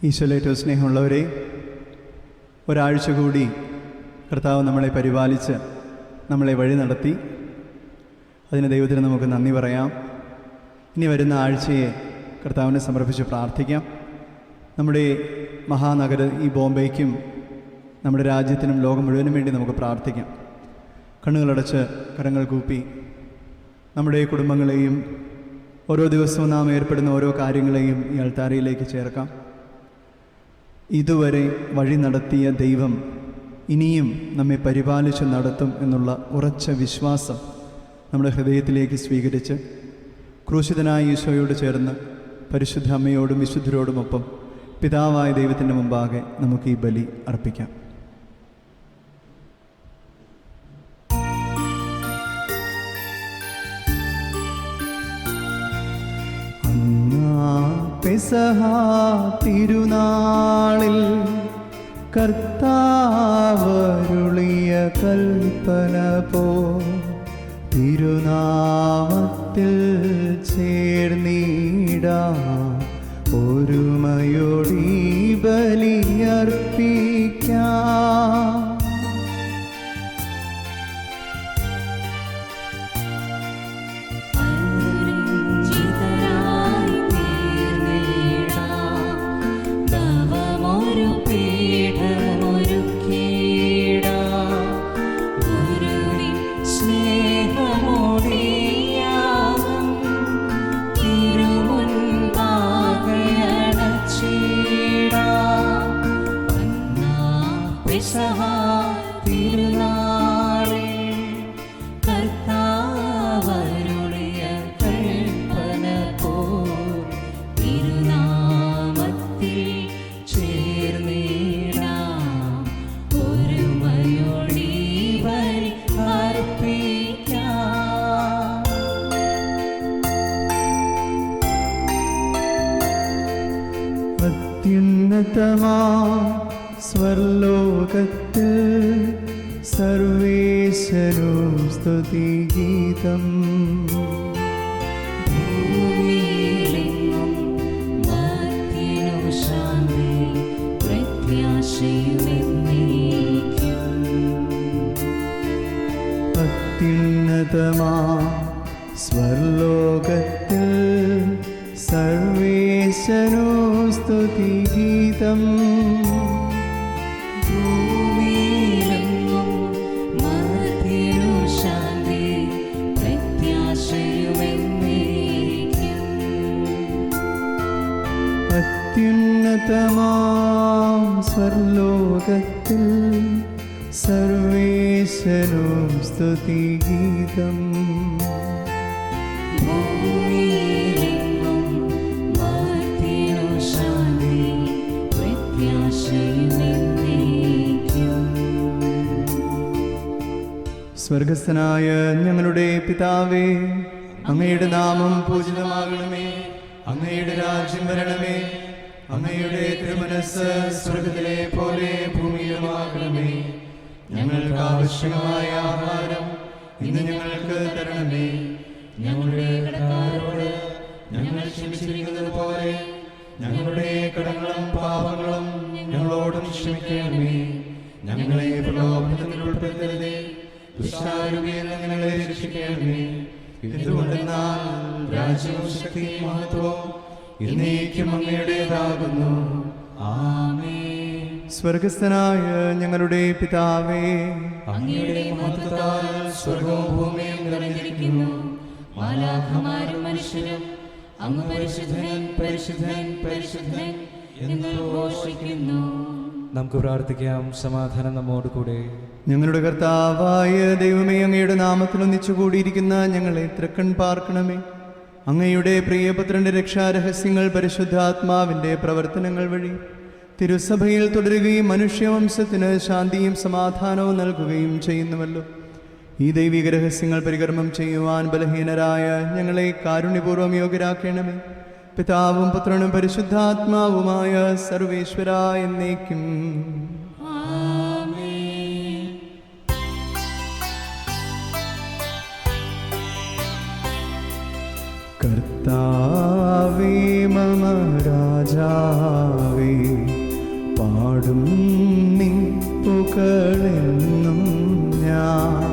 ഈശോയിലേറ്റവും സ്നേഹമുള്ളവരെ, ഒരാഴ്ച കൂടി കർത്താവ് നമ്മളെ പരിപാലിച്ച് നമ്മളെ വഴി നടത്തി. അതിന് ദൈവത്തിന് നമുക്ക് നന്ദി പറയാം. ഇനി വരുന്ന ആഴ്ചയെ കർത്താവിനെ സമർപ്പിച്ച് പ്രാർത്ഥിക്കാം. നമ്മുടെ മഹാനഗര ഈ ബോംബെയ്ക്കും നമ്മുടെ രാജ്യത്തിനും ലോകം മുഴുവനും വേണ്ടി നമുക്ക് പ്രാർത്ഥിക്കാം. കണ്ണുകളടച്ച് കരങ്ങൾ കൂപ്പി നമ്മുടെ കുടുംബങ്ങളെയും ഓരോ ദിവസവും നാം ഏർപ്പെടുന്ന ഓരോ കാര്യങ്ങളെയും ഈ അൾത്താരയിലേക്ക് ചേർക്കാം. ഇതുവരെ വഴി നടത്തിയ ദൈവം ഇനിയും നമ്മെ പരിപാലിച്ച് നടത്തും എന്നുള്ള ഉറച്ച വിശ്വാസം നമ്മുടെ ഹൃദയത്തിലേക്ക് സ്വീകരിച്ച് ക്രൂശിതനായ ഈശോയോട് ചേർന്ന് പരിശുദ്ധ അമ്മയോടും വിശുദ്ധരോടുമൊപ്പം പിതാവായ ദൈവത്തിൻ്റെ മുമ്പാകെ നമുക്ക് ഈ ബലി അർപ്പിക്കാം. പെസഹ തിരുനാളിൽ കർത്താവരുളിയ കൽപ്പന പോ തിരുനാമത്തിൽ ചേർന്നിടാം, ഒരുമയോടി ബലിയർപ്പിക്കാം. അത്യുന്നതമാ സ്വർലോകത്തിൽ സർവേശ്വരും സ്തുതിഗീതം. അത്യുന്നതമാ സ്വർലോകത്തിൽ സർവേശ്വരോ സ്തുതിഗീതം. അത്യുന്നതമാം സ്വർലോകത്തിൽ സർവേശ്വരോ സ്തുതിഗീതം. സ്വർഗസ്ഥനായ ഞങ്ങളുടെ പിതാവേ, അങ്ങയുടെ നാമം പൂജിതമാകണമേ, അങ്ങയുടെ രാജ്യം വരണമേ, അങ്ങയുടെ തിരുമനസ്സ് സ്വർഗത്തിലെ പോലെ ഭൂമിയിലുമാകണമേ. ഞങ്ങൾക്ക് ആവശ്യമായ ആഹാരം ഇന്ന് ഞങ്ങൾക്ക് തരണമേ. ഞങ്ങളുടെ കടക്കാരോട് ഞങ്ങൾ ക്ഷമിച്ചിരിക്കുന്നത് പോലെ ഞങ്ങളുടെ കടങ്ങളും പാപങ്ങളും ഞങ്ങളോടും ക്ഷമിക്കണമേ. ഞങ്ങളെ പ്രലോഭനത്തിൽ ഉൾപ്പെടുത്തരുതേ, ദുഷ്ടാരൂപിയിൽ ഞങ്ങളെ രക്ഷിക്കണമേ. എന്തുകൊണ്ടെന്നാൽ രാജ്യവും ശക്തിയും മഹത്വവും എന്നേക്കും അങ്ങയുടേതാകുന്നു. ആമേൻ. സ്വർഗസ്ഥനായ ഞങ്ങളുടെ പിതാവേ, അങ്ങയുടെ മഹത്വത്താൽ സ്വർഗവും ഭൂമിയും നിറഞ്ഞിരിക്കുന്നു. മാലാഖമാരും മനുഷ്യരും അങ്ങ് പരിശുദ്ധൻ പരിശുദ്ധൻ പരിശുദ്ധൻ എന്ന് ഘോഷിക്കുന്നു. നമുക്ക് പ്രാർത്ഥിക്കാം. സമാധാനം നമ്മോട് കൂടെ. ഞങ്ങളുടെ കർത്താവായ ദൈവമേ, അങ്ങയുടെ നാമത്തിൽ ഒന്നിച്ചുകൂടിയിരിക്കുന്ന ഞങ്ങളെ തൃക്കൺ പാർക്കണമേ. അങ്ങയുടെ പ്രിയപുത്രന്റെ രക്ഷാരഹസ്യങ്ങൾ പരിശുദ്ധാത്മാവിന്റെ പ്രവർത്തനങ്ങൾ വഴി തിരുസഭയിൽ തുടരുകയും മനുഷ്യവംശത്തിന് ശാന്തിയും സമാധാനവും നൽകുകയും ചെയ്യുന്നുവല്ലോ. ഈ ദൈവിക രഹസ്യങ്ങൾ പരികർമ്മം ചെയ്യുവാൻ ബലഹീനരായ ഞങ്ങളെ കാരുണ്യപൂർവ്വം യോഗ്യരാക്കണമേ. പിതാവും പുത്രനും പരിശുദ്ധാത്മാവുമായ സർവേശ്വര എന്നേക്കും. കർത്താവേ മമ രാജാവേ, പാടും നിൻ പുകഴെന്നും ഞാൻ.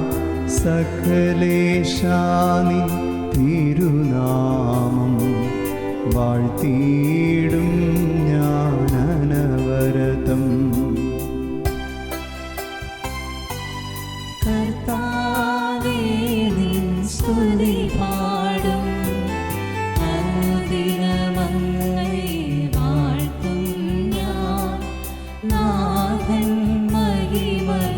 സകലേശാ നിൻ തിരുനാമം വാഴ്ത്തിയിടും ഞാൻ അനവരതം. കർത്താവേ നിൻ സ്തുതി പാടും, അനുദിനമങ്ങയെ വാഴ്ത്തും ഞാൻ. നാഥൻ മഹിമനിറഞ്ഞവനും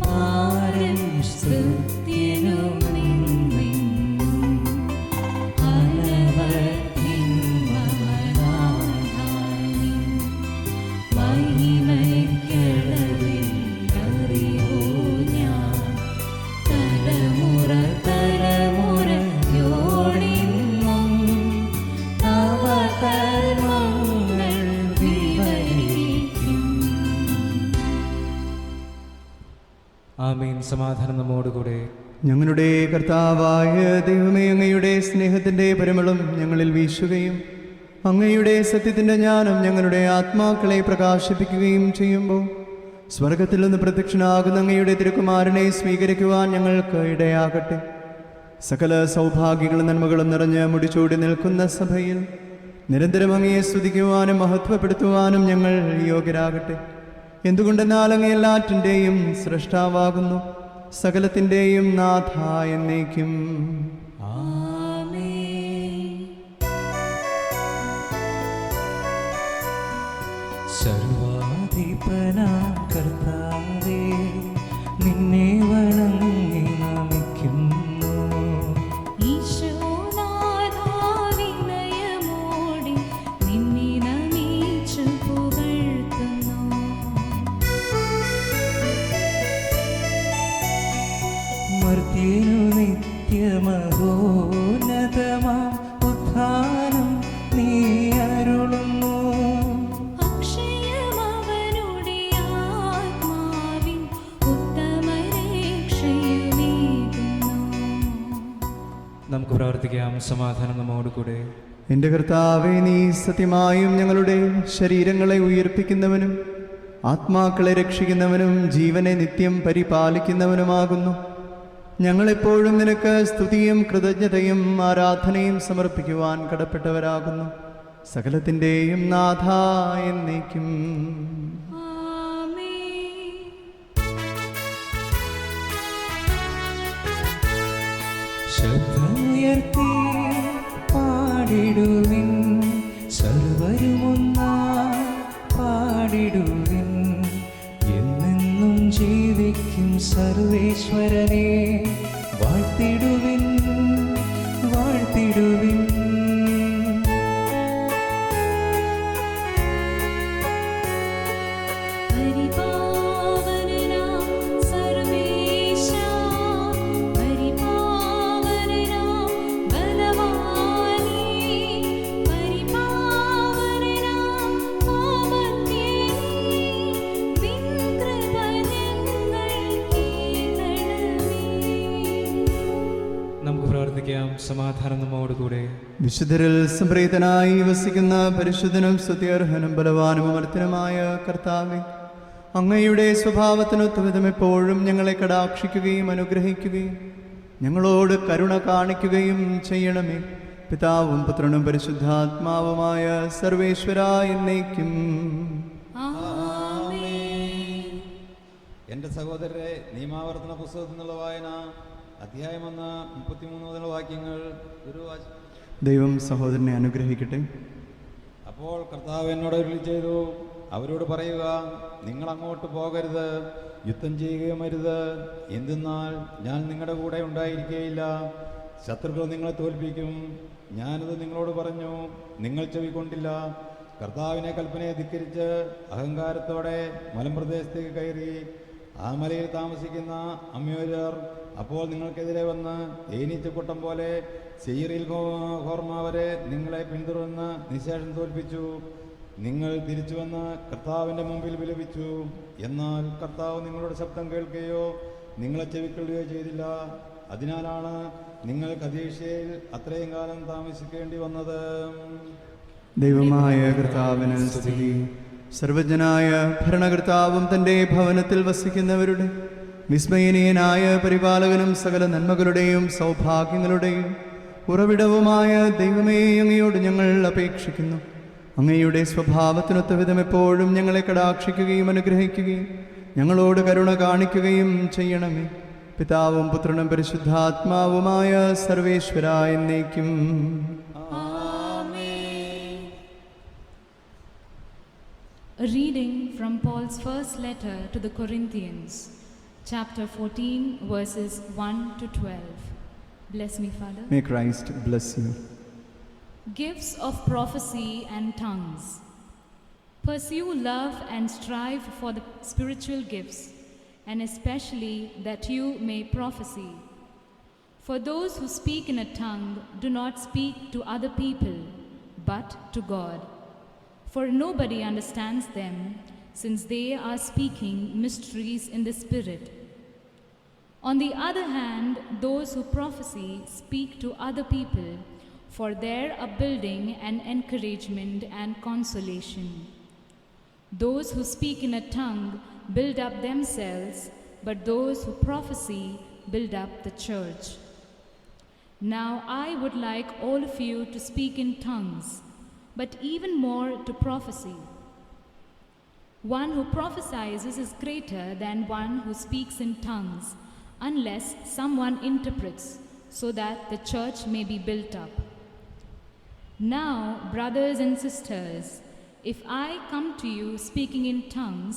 പാരൻ സ്തുത്യനും നിന്നെന്നും. അനവധിൻ മമനാഥാനി മഹിമയ്ക്കളവിൽ അറിവോ ഞാൻ. തലമുറ തലമുറയോടിന്നും തവ കർമ്മങ്ങൾ വിവരിക്കും. ആമീൻ. സമാധാനം നമ്മോടുകൂടെ. ഞങ്ങളുടെ കർത്താവായ ദൈവമേ, അങ്ങയുടെ സ്നേഹത്തിൻ്റെ പരിമളം ഞങ്ങളിൽ വീശുകയും അങ്ങയുടെ സത്യത്തിൻ്റെ ജ്ഞാനം ഞങ്ങളുടെ ആത്മാക്കളെ പ്രകാശിപ്പിക്കുകയും ചെയ്യുമ്പോൾ സ്വർഗത്തിൽ നിന്ന് പ്രത്യക്ഷനാകുന്ന അങ്ങയുടെ തിരുക്കുമാരനെ സ്വീകരിക്കുവാൻ ഞങ്ങൾക്ക് ഇടയാകട്ടെ. സകല സൗഭാഗ്യങ്ങളും നന്മകളും നിറഞ്ഞ് മുടിച്ചൂടി നിൽക്കുന്ന സഭയിൽ നിരന്തരം അങ്ങയെ സ്തുതിക്കുവാനും മഹത്വപ്പെടുത്തുവാനും ഞങ്ങൾ യോഗ്യരാകട്ടെ. എന്തുകൊണ്ടെന്നാൽ അങ്ങ് എല്ലാറ്റിൻ്റെയും സൃഷ്ടാവാകുന്നു, സകലത്തിൻ്റെയും നാഥ എന്നേക്കും. ആമേൻ. സർവാധിപനാം കർത്താവേ, നിന്നെ വണങ്ങി നമിക്കുന്നു. ഈശോനാഥാ വിനയമോടെ നിന്നെ നമിച്ചു പുകഴ്ത്തുന്നു. മർത്യനു നിത്യമഹോന്നതമാം ഉത്ഥാനം നീ അരുളുന്നു. അക്ഷയമവനുടെ ആത്മാവിൻ ഉത്തമരക്ഷയുമേകുന്നു. നമുക്ക് പ്രാർത്ഥിക്കാം. സമാധാനം നമ്മോടുകൂടെ. എൻ്റെ കർത്താവേ, നീ സത്യമായും ഞങ്ങളുടെ ശരീരങ്ങളെ ഉയർപ്പിക്കുന്നവനും ആത്മാക്കളെ രക്ഷിക്കുന്നവനും ജീവനെ നിത്യം പരിപാലിക്കുന്നവനുമാകുന്നു. ഞങ്ങളെപ്പോഴും നിനക്ക് സ്തുതിയും കൃതജ്ഞതയും ആരാധനയും സമർപ്പിക്കുവാൻ കടപ്പെട്ടവരാകുന്നു. സകലത്തിൻ്റെയും നാഥ എന്നേക്കും. ആമേൻ. ശബ്ദമുയർത്തി പാടിടുവിൻ, സർവരുമൊന്നായി പാടിടുവിൻ. എന്നെന്നും ജീവിക്കും സർവേശ്വരനെ വാഴ്ത്തിടുവിൻ, വാഴ്ത്തിടുവിൻ. പരിപാവനനാം സർവേശാ, പരിപാവനനാം ബലവാനേ, പരിപാവനനാം അമർത്യനേ, നിൻ കൃപ ഞങ്ങൾ കീഴടങ്ങി. നമുക്ക് പ്രാർത്ഥിക്കാം. സമാധാനം നമ്മോടുകൂടെ. വിശുദ്ധരിൽ സംപ്രീതനായി വസിക്കുന്ന പരിശുദ്ധനും സ്തുത്യർഹനും ബലവാനും അമർത്തനുമായ കർത്താവേ, അങ്ങയുടെ സ്വഭാവത്തിനൊത്തുവിധം എപ്പോഴും ഞങ്ങളെ കടാക്ഷിക്കുകയും അനുഗ്രഹിക്കുകയും ഞങ്ങളോട് കരുണ കാണിക്കുകയും ചെയ്യണമേ. പിതാവും പുത്രനും പരിശുദ്ധാത്മാവുമായ സർവേശ്വര എന്നേക്കും. ആമേൻ. എൻ്റെ സഹോദരരെ, നിയമാവർത്തന പുസ്തകത്തിൽ നിന്നുള്ള വായന അധ്യായം 1 33 മുതലുള്ള വാക്യങ്ങൾ ഒരു ദൈവം സഹോദരനെ അനുഗ്രഹിക്കട്ടെ. അപ്പോൾ കർത്താവ് എന്നോട് അരുളി ചെയ്തു, അവരോട് പറയുക, നിങ്ങൾ അങ്ങോട്ട് പോകരുത്, യുദ്ധം ചെയ്യുകയും അരുത്. എന്തെന്നാൽ ഞാൻ നിങ്ങളുടെ കൂടെ ഉണ്ടായിരിക്കുകയില്ല. ശത്രുക്കൾ നിങ്ങളെ തോൽപ്പിക്കും. ഞാനത് നിങ്ങളോട് പറഞ്ഞു, നിങ്ങൾ ചെവിക്കൊണ്ടില്ല. കർത്താവിനെ കൽപ്പനയെ ധിക്കരിച്ച് അഹങ്കാരത്തോടെ മലമ്പ്രദേശത്തേക്ക് കയറി. ആ മലയിൽ താമസിക്കുന്ന അമ്മയോര്യർ അപ്പോൾ നിങ്ങൾക്കെതിരെ വന്ന് തേനീച്ചക്കൂട്ടം പോലെ സെയീറിൽ ഹോർമ വരെ നിങ്ങളെ പിന്തുടർന്ന് നിശേഷം തോൽപ്പിച്ചു. നിങ്ങൾ തിരിച്ചു വന്ന് കർത്താവിൻ്റെ മുമ്പിൽ വിലപിച്ചു. എന്നാൽ കർത്താവ് നിങ്ങളുടെ ശബ്ദം കേൾക്കുകയോ നിങ്ങളെ ചെവിക്കൊള്ളുകയോ ചെയ്തില്ല. അതിനാലാണ് നിങ്ങൾ കദീശയിൽ അത്രയും കാലം താമസിക്കേണ്ടി വന്നത്. ദൈവമായ കർത്താവിന് സ്തുതി. സർവജ്ഞനായ ഭരണകർത്താവും തൻ്റെ ഭവനത്തിൽ വസിക്കുന്നവരുടെ വിസ്മയനീയനായ പരിപാലകനും സകല നന്മകളുടെയും സൗഭാഗ്യങ്ങളുടെയും ഉറവിടവുമായ ദൈവമേ, അങ്ങയോട് ഞങ്ങൾ അപേക്ഷിക്കുന്നു. അങ്ങയുടെ സ്വഭാവത്തിനൊത്ത വിധം എപ്പോഴും ഞങ്ങളെ കടാക്ഷിക്കുകയും അനുഗ്രഹിക്കുകയും ഞങ്ങളോട് കരുണ കാണിക്കുകയും ചെയ്യണമേ. പിതാവും പുത്രനും പരിശുദ്ധാത്മാവുമായ സർവേശ്വര എന്നേക്കും. A reading from Paul's first letter to the Corinthians, chapter 14, verses 1 to 12. Bless me, Father. May Christ bless you. Gifts of prophecy and tongues. Pursue love and strive for the spiritual gifts, and especially that you may prophesy. For those who speak in a tongue do not speak to other people, but to God. For nobody understands them, since they are speaking mysteries in the Spirit. On the other hand, those who prophesy speak to other people for their upbuilding and encouragement and consolation. Those who speak in a tongue build up themselves, but those who prophesy build up the church. Now I would like all of you to speak in tongues, but even more to prophesy. One who prophesies is greater than one who speaks in tongues, unless someone interprets, so that the church may be built up. Now, brothers and sisters, if I come to you speaking in tongues,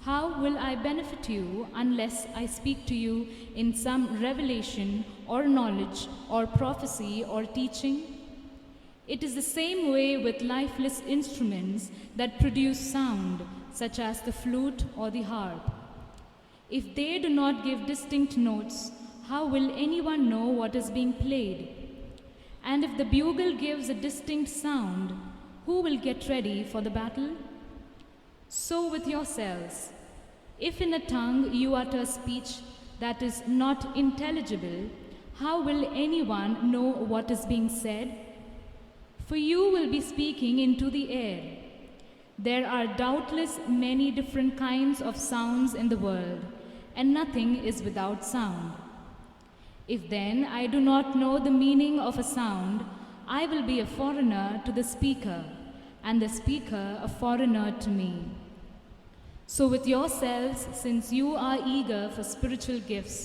how will I benefit you unless I speak to you in some revelation or knowledge or prophecy or teaching? It is the same way with lifeless instruments that produce sound, such as the flute or the harp. If they do not give distinct notes, how will anyone know what is being played? And if the bugle gives a distinct sound, who will get ready for the battle? So with yourselves, if in a tongue you utter speech that is not intelligible, how will anyone know what is being said? For you will be speaking into the air. There are doubtless many different kinds of sounds in the world, and nothing is without sound. If then I do not know the meaning of a sound, I will be a foreigner to the speaker, and the speaker a foreigner to me. So with yourselves, since you are eager for spiritual gifts,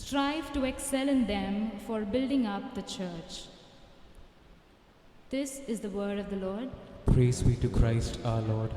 strive to excel in them for building up the church. This is the word of the Lord. Praise be to Christ our Lord.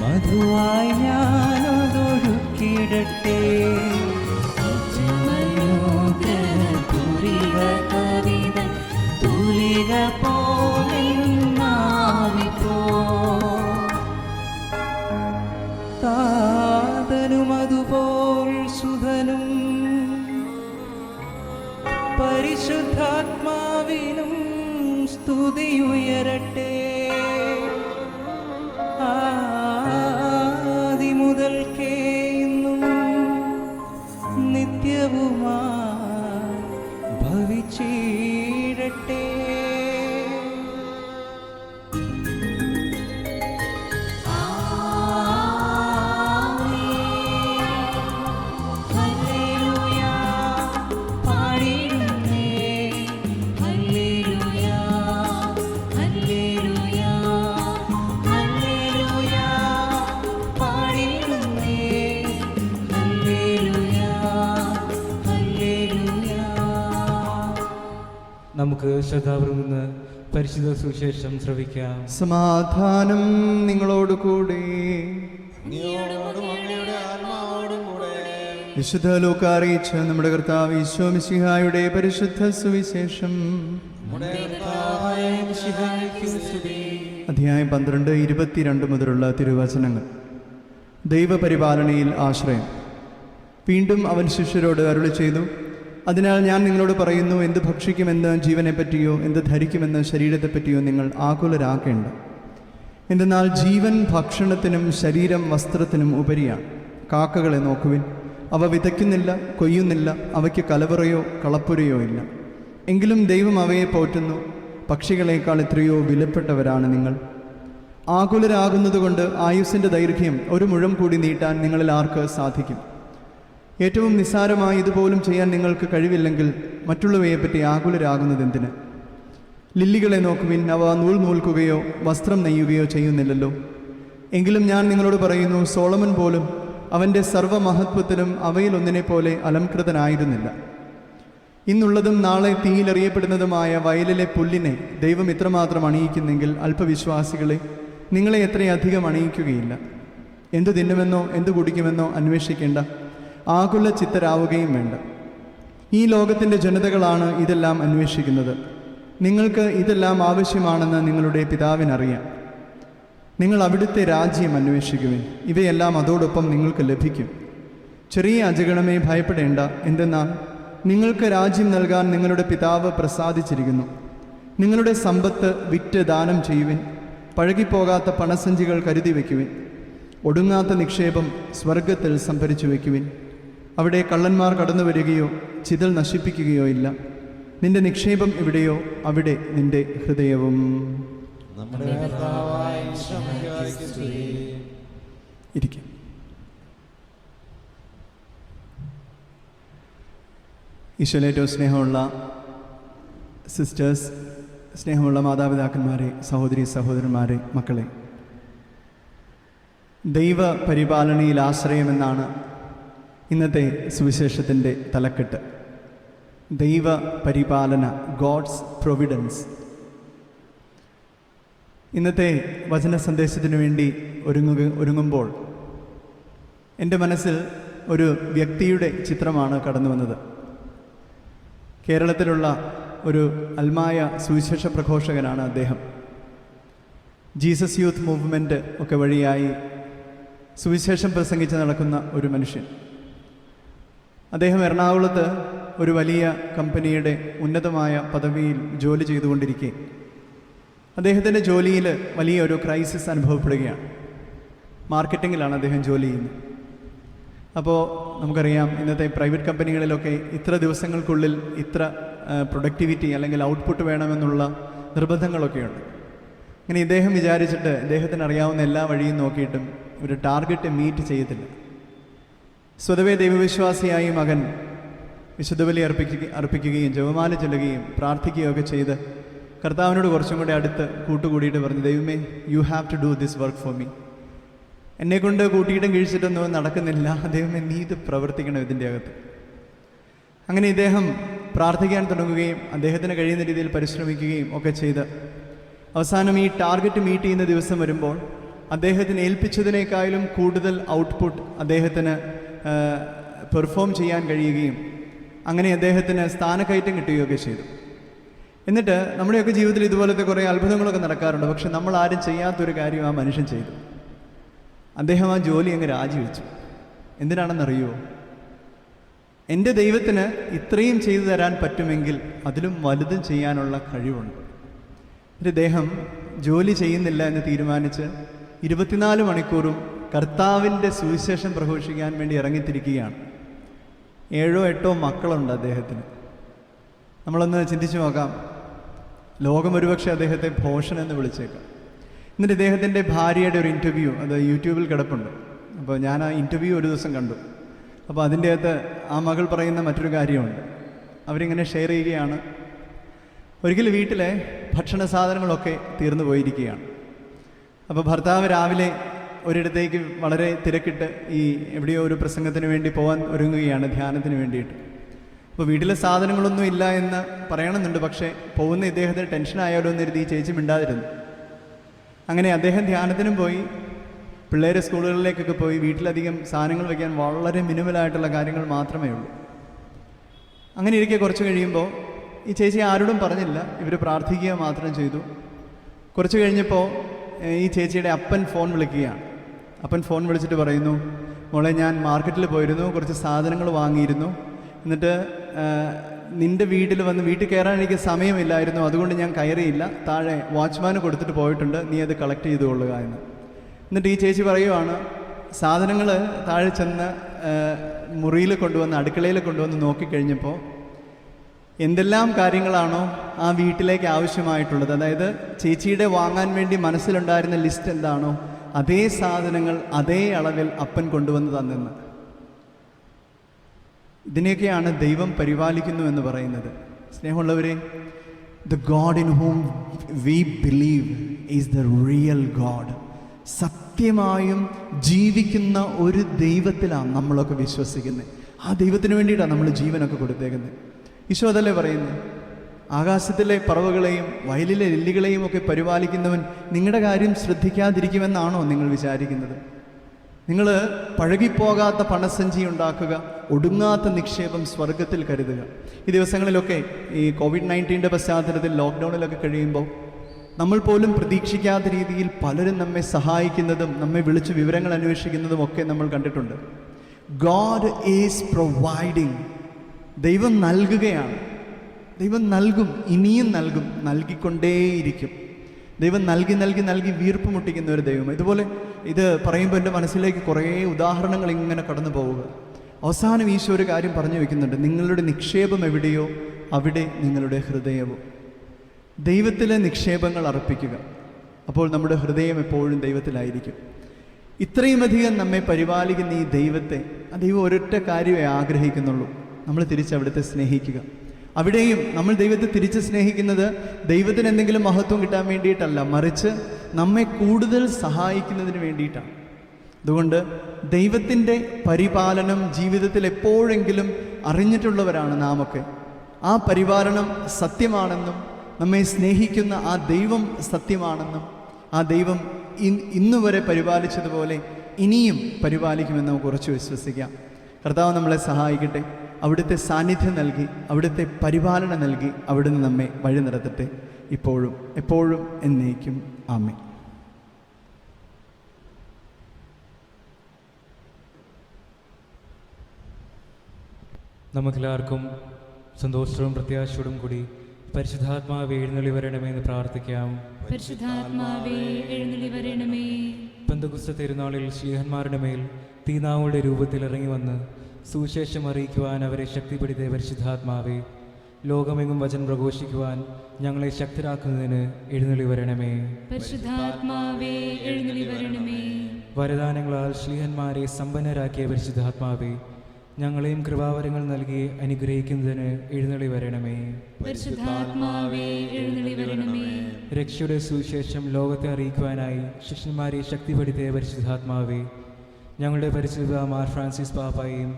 മധുവായി ഞാനതൊഴുക്കിടട്ടെ താതനും അതുപോൽ സുധനും പരിശുദ്ധാത്മാവിനും സ്തുതിയുയരട്ടെ ആദിമുതൽക്കേ ഇന്നും നിത്യവുമായി ഭവിച്ചിടട്ടെ. Hallelujah. നമുക്ക് ശ്രദ്ധാപൂർവം നിന്ന് പരിശുദ്ധ സുവിശേഷം ശ്രവിക്കാം. സമാധാനം നിങ്ങളോട് കൂടെ. വിശുദ്ധ ലൂക്കാ അറിയിച്ച നമ്മുടെ കർത്താവ് ഈശോ മിശിഹായുടെ പരിശുദ്ധ സുവിശേഷം. അധ്യായം 12, 22 മുതലുള്ള തിരുവചനങ്ങൾ. ദൈവപരിപാലനയിൽ ആശ്രയം. വീണ്ടും അവൻ ശിഷ്യരോട് അരുളി ചെയ്തു, അതിനാൽ ഞാൻ നിങ്ങളോട് പറയുന്നു, എന്ത് ഭക്ഷിക്കുമെന്ന് ജീവനെപ്പറ്റിയോ എന്ത് ധരിക്കുമെന്ന് ശരീരത്തെപ്പറ്റിയോ നിങ്ങൾ ആകുലരാക്കേണ്ട. എന്തെന്നാൽ ജീവൻ ഭക്ഷണത്തിനും ശരീരം വസ്ത്രത്തിനും ഉപരിയാണ്. കാക്കകളെ നോക്കുവിൻ, അവ വിതയ്ക്കുന്നില്ല, കൊയ്യുന്നില്ല, അവയ്ക്ക് കലവറയോ കളപ്പുരയോ ഇല്ല. എങ്കിലും ദൈവം അവയെ പോറ്റുന്നു. പക്ഷികളേക്കാൾ എത്രയോ വിലപ്പെട്ടവരാണ് നിങ്ങൾ. ആകുലരാകുന്നതുകൊണ്ട് ആയുസ്സിൻ്റെ ദൈർഘ്യം ഒരു മുഴം കൂടി നീട്ടാൻ നിങ്ങളിൽ ആർക്ക് സാധിക്കും? ഏറ്റവും നിസ്സാരമായി ഇതുപോലും ചെയ്യാൻ നിങ്ങൾക്ക് കഴിവില്ലെങ്കിൽ മറ്റുള്ളവയെപ്പറ്റി ആകുലരാകുന്നത് എന്തിന്? ലില്ലികളെ നോക്കുവിൻ, അവ നൂൽ നൂൽക്കുകയോ വസ്ത്രം നെയ്യുകയോ ചെയ്യുന്നില്ലല്ലോ. എങ്കിലും ഞാൻ നിങ്ങളോട് പറയുന്നു, സോളമൻ പോലും അവൻ്റെ സർവ്വമഹത്വത്തിലും അവയിലൊന്നിനെപ്പോലെ അലംകൃതനായിരുന്നില്ല. ഇന്നുള്ളതും നാളെ തീയിലെറിയപ്പെടുന്നതുമായ വയലിലെ പുല്ലിനെ ദൈവം ഇത്രമാത്രം അണിയിക്കുന്നെങ്കിൽ അല്പവിശ്വാസികളെ നിങ്ങളെ എത്രയധികം അണിയിക്കുകയില്ല. എന്തു തിന്നുമെന്നോ എന്തു കുടിക്കുമെന്നോ അന്വേഷിക്കേണ്ട, ആകുല ചിത്തരാവുകയും വേണ്ട. ഈ ലോകത്തിൻ്റെ ജനതകളാണ് ഇതെല്ലാം അന്വേഷിക്കുന്നത്. നിങ്ങൾക്ക് ഇതെല്ലാം ആവശ്യമാണെന്ന് നിങ്ങളുടെ പിതാവിനറിയാം. നിങ്ങൾ അവിടുത്തെ രാജ്യം അന്വേഷിക്കുവിൻ, ഇവയെല്ലാം അതോടൊപ്പം നിങ്ങൾക്ക് ലഭിക്കും. ചെറിയ അജഗണമേ, ഭയപ്പെടേണ്ട. എന്തെന്നാൽ നിങ്ങൾക്ക് രാജ്യം നൽകാൻ നിങ്ങളുടെ പിതാവ് പ്രസാദിച്ചിരിക്കുന്നു. നിങ്ങളുടെ സമ്പത്ത് വിറ്റ് ദാനം ചെയ്യുവിൻ. പഴകിപ്പോകാത്ത പണസഞ്ചികൾ കരുതി വയ്ക്കുവിൻ. ഒടുങ്ങാത്ത നിക്ഷേപം സ്വർഗത്തിൽ സംഭരിച്ചു വയ്ക്കുവിൻ. അവിടെ കള്ളന്മാർ കടന്നു വരികയോ ചിതൽ നശിപ്പിക്കുകയോ ഇല്ല. നിന്റെ നിക്ഷേപം എവിടെയോ അവിടെ നിന്റെ ഹൃദയവും. ഇരിക്കും. ഈശോയിലേറ്റവും സ്നേഹമുള്ള സിസ്റ്റേഴ്സ്, സ്നേഹമുള്ള മാതാപിതാക്കന്മാരെ, സഹോദരി സഹോദരന്മാരെ, മക്കളെ, ദൈവ പരിപാലനയിൽ ആശ്രയമെന്നാണ് ഇന്നത്തെ സുവിശേഷത്തിൻ്റെ തലക്കെട്ട്. ദൈവ പരിപാലന, ഗോഡ്സ് പ്രൊവിഡൻസ്. ഇന്നത്തെ വചന സന്ദേശത്തിനു വേണ്ടി ഒരുങ്ങുമ്പോൾ എൻ്റെ മനസ്സിൽ ഒരു വ്യക്തിയുടെ ചിത്രമാണ് കടന്നു വന്നത്. കേരളത്തിലുള്ള ഒരു അൽമായ സുവിശേഷ പ്രഘോഷകനാണ് അദ്ദേഹം. ജീസസ് യൂത്ത് മൂവ്മെൻറ്റ് ഒക്കെ വഴിയായി സുവിശേഷം പ്രസംഗിച്ച് നടക്കുന്ന ഒരു മനുഷ്യൻ. അദ്ദേഹം എറണാകുളത്ത് ഒരു വലിയ കമ്പനിയുടെ ഉന്നതമായ പദവിയിൽ ജോലി ചെയ്തുകൊണ്ടിരിക്കെ അദ്ദേഹത്തിൻ്റെ ജോലിയിൽ വലിയൊരു ക്രൈസിസ് അനുഭവപ്പെടുകയാണ്. മാർക്കറ്റിങ്ങിലാണ് അദ്ദേഹം ജോലി ചെയ്യുന്നത്. അപ്പോൾ നമുക്കറിയാം, ഇന്നത്തെ പ്രൈവറ്റ് കമ്പനികളിലൊക്കെ ഇത്ര ദിവസങ്ങൾക്കുള്ളിൽ ഇത്ര പ്രൊഡക്ടിവിറ്റി അല്ലെങ്കിൽ ഔട്ട്പുട്ട് വേണമെന്നുള്ള നിർബന്ധങ്ങളൊക്കെയുണ്ട്. അങ്ങനെ ഇദ്ദേഹം വിചാരിച്ചിട്ട് ഇദ്ദേഹത്തിന് അറിയാവുന്ന എല്ലാ വഴിയും നോക്കിയിട്ടും ഒരു ടാർഗറ്റ് മീറ്റ് ചെയ്യത്തില്ല. സ്വതവേ ദൈവവിശ്വാസിയായി മകൻ വിശുദ്ധബലി അർപ്പിക്കുകയും ജപമാല ചൊല്ലുകയും പ്രാർത്ഥിക്കുകയൊക്കെ ചെയ്ത് കർത്താവിനോട് കുറച്ചും കൂടെ അടുത്ത് കൂട്ടുകൂടിയിട്ട് പറഞ്ഞു, ദൈവമേ, you have to do this work for me. എന്നെക്കൊണ്ട് കൂട്ടിയിട്ടും കിഴിച്ചിട്ടൊന്നും നടക്കുന്നില്ല, ദൈവമേ നീ ഇത് പ്രവർത്തിക്കണം ഇതിൻ്റെ അകത്ത്. അങ്ങനെ ഇദ്ദേഹം പ്രാർത്ഥിക്കാൻ തുടങ്ങുകയും അദ്ദേഹത്തിന് കഴിയുന്ന രീതിയിൽ പരിശ്രമിക്കുകയും ഒക്കെ ചെയ്ത് അവസാനം ഈ ടാർഗറ്റ് മീറ്റ് ചെയ്യുന്ന ദിവസം വരുമ്പോൾ അദ്ദേഹത്തിന് ഏൽപ്പിച്ചതിനേക്കാളും കൂടുതൽ ഔട്ട്പുട്ട് അദ്ദേഹത്തിന് പെർഫോം ചെയ്യാൻ കഴിയുകയും അങ്ങനെ അദ്ദേഹത്തിന് സ്ഥാനക്കയറ്റം കിട്ടുകയൊക്കെ ചെയ്തു. എന്നിട്ട് നമ്മുടെയൊക്കെ ജീവിതത്തിൽ ഇതുപോലത്തെ കുറേ അത്ഭുതങ്ങളൊക്കെ നടക്കാറുണ്ട്. പക്ഷെ നമ്മൾ ആരും ചെയ്യാത്തൊരു കാര്യം ആ മനുഷ്യൻ ചെയ്തു. അദ്ദേഹം ആ ജോലി അങ്ങ് രാജിവെച്ചു. എന്തിനാണെന്നറിയുമോ? എൻ്റെ ദൈവത്തിന് ഇത്രയും ചെയ്തു തരാൻ പറ്റുമെങ്കിൽ അതിലും വലുതും ചെയ്യാനുള്ള കഴിവുണ്ട്. ഇദ്ദേഹം ജോലി ചെയ്യുന്നില്ല എന്ന് തീരുമാനിച്ച് 24 മണിക്കൂറും കർത്താവിൻ്റെ സുവിശേഷം പ്രഘോഷിക്കാൻ വേണ്ടി ഇറങ്ങിത്തിരിക്കുകയാണ്. 7-8 മക്കളുണ്ട് അദ്ദേഹത്തിന്. നമ്മളൊന്ന് ചിന്തിച്ചു നോക്കാം, ലോകം ഒരുപക്ഷെ അദ്ദേഹത്തെ ഭോഷൻ എന്ന് വിളിച്ചേക്കാം. എന്നിട്ട് ഇദ്ദേഹത്തിൻ്റെ ഭാര്യയുടെ ഒരു ഇൻ്റർവ്യൂ അത് യൂട്യൂബിൽ കിടപ്പുണ്ട്. അപ്പോൾ ഞാൻ ആ ഇൻ്റർവ്യൂ ഒരു ദിവസം കണ്ടു. അപ്പോൾ അതിൻ്റെ അകത്ത് ആ മകൾ പറയുന്ന മറ്റൊരു കാര്യമുണ്ട്. അവരിങ്ങനെ ഷെയർ ചെയ്യുകയാണ്, ഒരിക്കൽ വീട്ടിലെ ഭക്ഷണ സാധനങ്ങളൊക്കെ തീർന്നു പോയിരിക്കുകയാണ്. അപ്പോൾ ഭർത്താവ് രാവിലെ ഒരിടത്തേക്ക് വളരെ തിരക്കിട്ട് ഈ എവിടെയോ ഒരു പ്രസംഗത്തിന് വേണ്ടി പോകാൻ ഒരുങ്ങുകയാണ്, ധ്യാനത്തിന് വേണ്ടിയിട്ട്. അപ്പോൾ വീട്ടിലെ സാധനങ്ങളൊന്നും ഇല്ല എന്ന് പറയണമെന്നുണ്ട്, പക്ഷേ പോകുന്ന ഇദ്ദേഹത്തിന് ടെൻഷനായാലോ എന്ന് കരുതി ഈ ചേച്ചി മിണ്ടാതിരുന്നു. അങ്ങനെ അദ്ദേഹം ധ്യാനത്തിനും പോയി, പിള്ളേരെ സ്കൂളുകളിലേക്കൊക്കെ പോയി. വീട്ടിലധികം സാധനങ്ങൾ വയ്ക്കാൻ വളരെ മിനിമലായിട്ടുള്ള കാര്യങ്ങൾ മാത്രമേ ഉള്ളൂ. അങ്ങനെ ഇരിക്കെ കുറച്ച് കഴിയുമ്പോൾ ഈ ചേച്ചി ആരോടും പറഞ്ഞില്ല, ഇവർ പ്രാർത്ഥിക്കുക മാത്രം ചെയ്തു. കുറച്ച് കഴിഞ്ഞപ്പോൾ ഈ ചേച്ചിയുടെ അപ്പൻ ഫോൺ വിളിക്കുകയാണ്. അപ്പൻ ഫോൺ വിളിച്ചിട്ട് പറയുന്നു, മോളെ ഞാൻ മാർക്കറ്റിൽ പോയിരുന്നു, കുറച്ച് സാധനങ്ങൾ വാങ്ങിയിരുന്നു, എന്നിട്ട് നിൻ്റെ വീട്ടിൽ വന്ന് വീട്ടിൽ കയറാൻ എനിക്ക് സമയമില്ലായിരുന്നു, അതുകൊണ്ട് ഞാൻ കയറിയില്ല, താഴെ വാച്ച്മാന് കൊടുത്തിട്ട് പോയിട്ടുണ്ട്, നീ അത് കളക്ട് ചെയ്ത് കൊള്ളുക എന്ന്. എന്നിട്ട് ഈ ചേച്ചി പറയുവാണ്, സാധനങ്ങൾ താഴെ ചെന്ന് മുറിയിൽ കൊണ്ടുവന്ന് അടുക്കളയിൽ കൊണ്ടുവന്ന് നോക്കിക്കഴിഞ്ഞപ്പോൾ എന്തെല്ലാം കാര്യങ്ങളാണോ ആ വീട്ടിലേക്ക് ആവശ്യമായിട്ടുള്ളത്, അതായത് ചേച്ചിയുടെ വാങ്ങാൻ വേണ്ടി മനസ്സിലുണ്ടായിരുന്ന ലിസ്റ്റ് എന്താണോ അതേ സാധനങ്ങൾ അതേ അളവിൽ അപ്പൻ കൊണ്ടുവന്ന് തന്നെന്ന്. ഇതിനെയൊക്കെയാണ് ദൈവം പരിപാലിക്കുന്നു എന്ന് പറയുന്നത്. സ്നേഹമുള്ളവരെ, the God in ഹൂം we believe is the real God. സത്യമായും ജീവിക്കുന്ന ഒരു ദൈവത്തിലാണ് നമ്മളൊക്കെ വിശ്വസിക്കുന്നത്. ആ ദൈവത്തിന് വേണ്ടിയിട്ടാണ് നമ്മൾ ജീവനൊക്കെ കൊടുത്തേക്കുന്നത്. ഈശോ അതല്ലേ പറയുന്നത്, ആകാശത്തിലെ പറവകളെയും വയലിലെ ലില്ലികളെയും ഒക്കെ പരിപാലിക്കുന്നവൻ നിങ്ങളുടെ കാര്യം ശ്രദ്ധിക്കാതിരിക്കുമെന്നാണോ നിങ്ങൾ വിചാരിക്കുന്നത്? നിങ്ങൾ പഴകിപ്പോകാത്ത പണസഞ്ചി ഉണ്ടാക്കുക, ഒടുങ്ങാത്ത നിക്ഷേപം സ്വർഗത്തിൽ കരുതുക. ഈ ദിവസങ്ങളിലൊക്കെ ഈ COVID-19 പശ്ചാത്തലത്തിൽ ലോക്ക്ഡൗണിലൊക്കെ കഴിയുമ്പോൾ നമ്മൾ പോലും പ്രതീക്ഷിക്കാത്ത രീതിയിൽ പലരും നമ്മെ സഹായിക്കുന്നതും നമ്മെ വിളിച്ച് വിവരങ്ങൾ അന്വേഷിക്കുന്നതും ഒക്കെ നമ്മൾ കണ്ടിട്ടുണ്ട്. God is providing. ദൈവം നൽകുകയാണ്. ദൈവം നൽകും, ഇനിയും നൽകും, നൽകിക്കൊണ്ടേയിരിക്കും. ദൈവം നൽകി നൽകി നൽകി വീർപ്പ് മുട്ടിക്കുന്ന ഒരു ദൈവം. ഇതുപോലെ ഇത് പറയുമ്പോൾ എൻ്റെ മനസ്സിലേക്ക് കുറേ ഉദാഹരണങ്ങൾ ഇങ്ങനെ കടന്നു പോവുക. അവസാനം ഈശോ ഒരു കാര്യം പറഞ്ഞു വയ്ക്കുന്നുണ്ട്, നിങ്ങളുടെ നിക്ഷേപം എവിടെയോ അവിടെ നിങ്ങളുടെ ഹൃദയവും. ദൈവത്തിലെ നിക്ഷേപങ്ങൾ അർപ്പിക്കുക, അപ്പോൾ നമ്മുടെ ഹൃദയം എപ്പോഴും ദൈവത്തിലായിരിക്കും. ഇത്രയുമധികം നമ്മെ പരിപാലിക്കുന്ന ഈ ദൈവത്തെ, ആ ദൈവം ഒരൊറ്റ കാര്യമേ ആഗ്രഹിക്കുന്നുള്ളൂ, നമ്മൾ തിരിച്ചവിടുത്തെ സ്നേഹിക്കുക. അവിടെയും നമ്മൾ ദൈവത്തെ തിരിച്ച് സ്നേഹിക്കുന്നത് ദൈവത്തിന് എന്തെങ്കിലും മഹത്വം കിട്ടാൻ വേണ്ടിയിട്ടല്ല, മറിച്ച് നമ്മെ കൂടുതൽ സഹായിക്കുന്നതിന് വേണ്ടിയിട്ടാണ്. അതുകൊണ്ട് ദൈവത്തിൻ്റെ പരിപാലനം ജീവിതത്തിൽ എപ്പോഴെങ്കിലും അറിഞ്ഞിട്ടുള്ളവരാണ് നാമൊക്കെ. ആ പരിപാലനം സത്യമാണെന്നും നമ്മെ സ്നേഹിക്കുന്ന ആ ദൈവം സത്യമാണെന്നും ആ ദൈവം ഇന്നുവരെ പരിപാലിച്ചതുപോലെ ഇനിയും പരിപാലിക്കുമെന്ന് നമുക്ക് ഉറച്ചു വിശ്വസിക്കാം. കർത്താവ് നമ്മളെ സഹായിക്കട്ടെ. അവിടുത്തെ സാന്നിധ്യം നൽകി, അവിടുത്തെ പരിപാലനം നൽകി അവിടുന്ന് നമ്മെ വഴി നടത്തട്ടെ, ഇപ്പോഴും എപ്പോഴും എന്നേക്കും. ആമേൻ. നമുക്കെല്ലാവർക്കും സന്തോഷവും പ്രത്യാശയോടും കൂടി പരിശുദ്ധാത്മാവേ എഴുന്നള്ളി വരണമേ എന്ന് പ്രാർത്ഥിക്കാം. പരിശുദ്ധാത്മാവേ എഴുന്നള്ളി വരണമേ. പെന്തക്കോസ്ത് തിരുനാളിൽ ശ്ലീഹന്മാരുടെ മേൽ തീനാവുകളുടെ രൂപത്തിൽ ഇറങ്ങി വന്ന് സുവിശേഷം അറിയിക്കുവാൻ അവരെ ശക്തിപ്പെടുത്തിയ പരിശുദ്ധാത്മാവേ, ലോകമെങ്ങും വചനം പ്രഘോഷിക്കുവാൻ ഞങ്ങളെ ശക്തരാക്കുന്നതിന് എഴുന്നള്ളി വരണമേ. പരിശുദ്ധാത്മാവേ എഴുന്നള്ളി വരണമേ. വരദാനങ്ങളാൽ ശ്ലീഹന്മാരെ സമ്പന്നരാക്കിയ പരിശുദ്ധാത്മാവേ, ഞങ്ങളെയും കൃപാവരങ്ങൾ നൽകി അനുഗ്രഹിക്കുന്നതിന് എഴുന്നള്ളി വരണമേ. പരിശുദ്ധാത്മാവേ എഴുന്നള്ളി വരണമേ. രക്ഷയുടെ സുവിശേഷം ലോകത്തെ അറിയിക്കുവാനായി ശിഷ്യന്മാരെ ശക്തിപ്പെടുത്തിയ പരിശുദ്ധാത്മാവേ, ഞങ്ങളുടെ പരിശുദ്ധ മാർ ഫ്രാൻസിസ് പാപ്പായും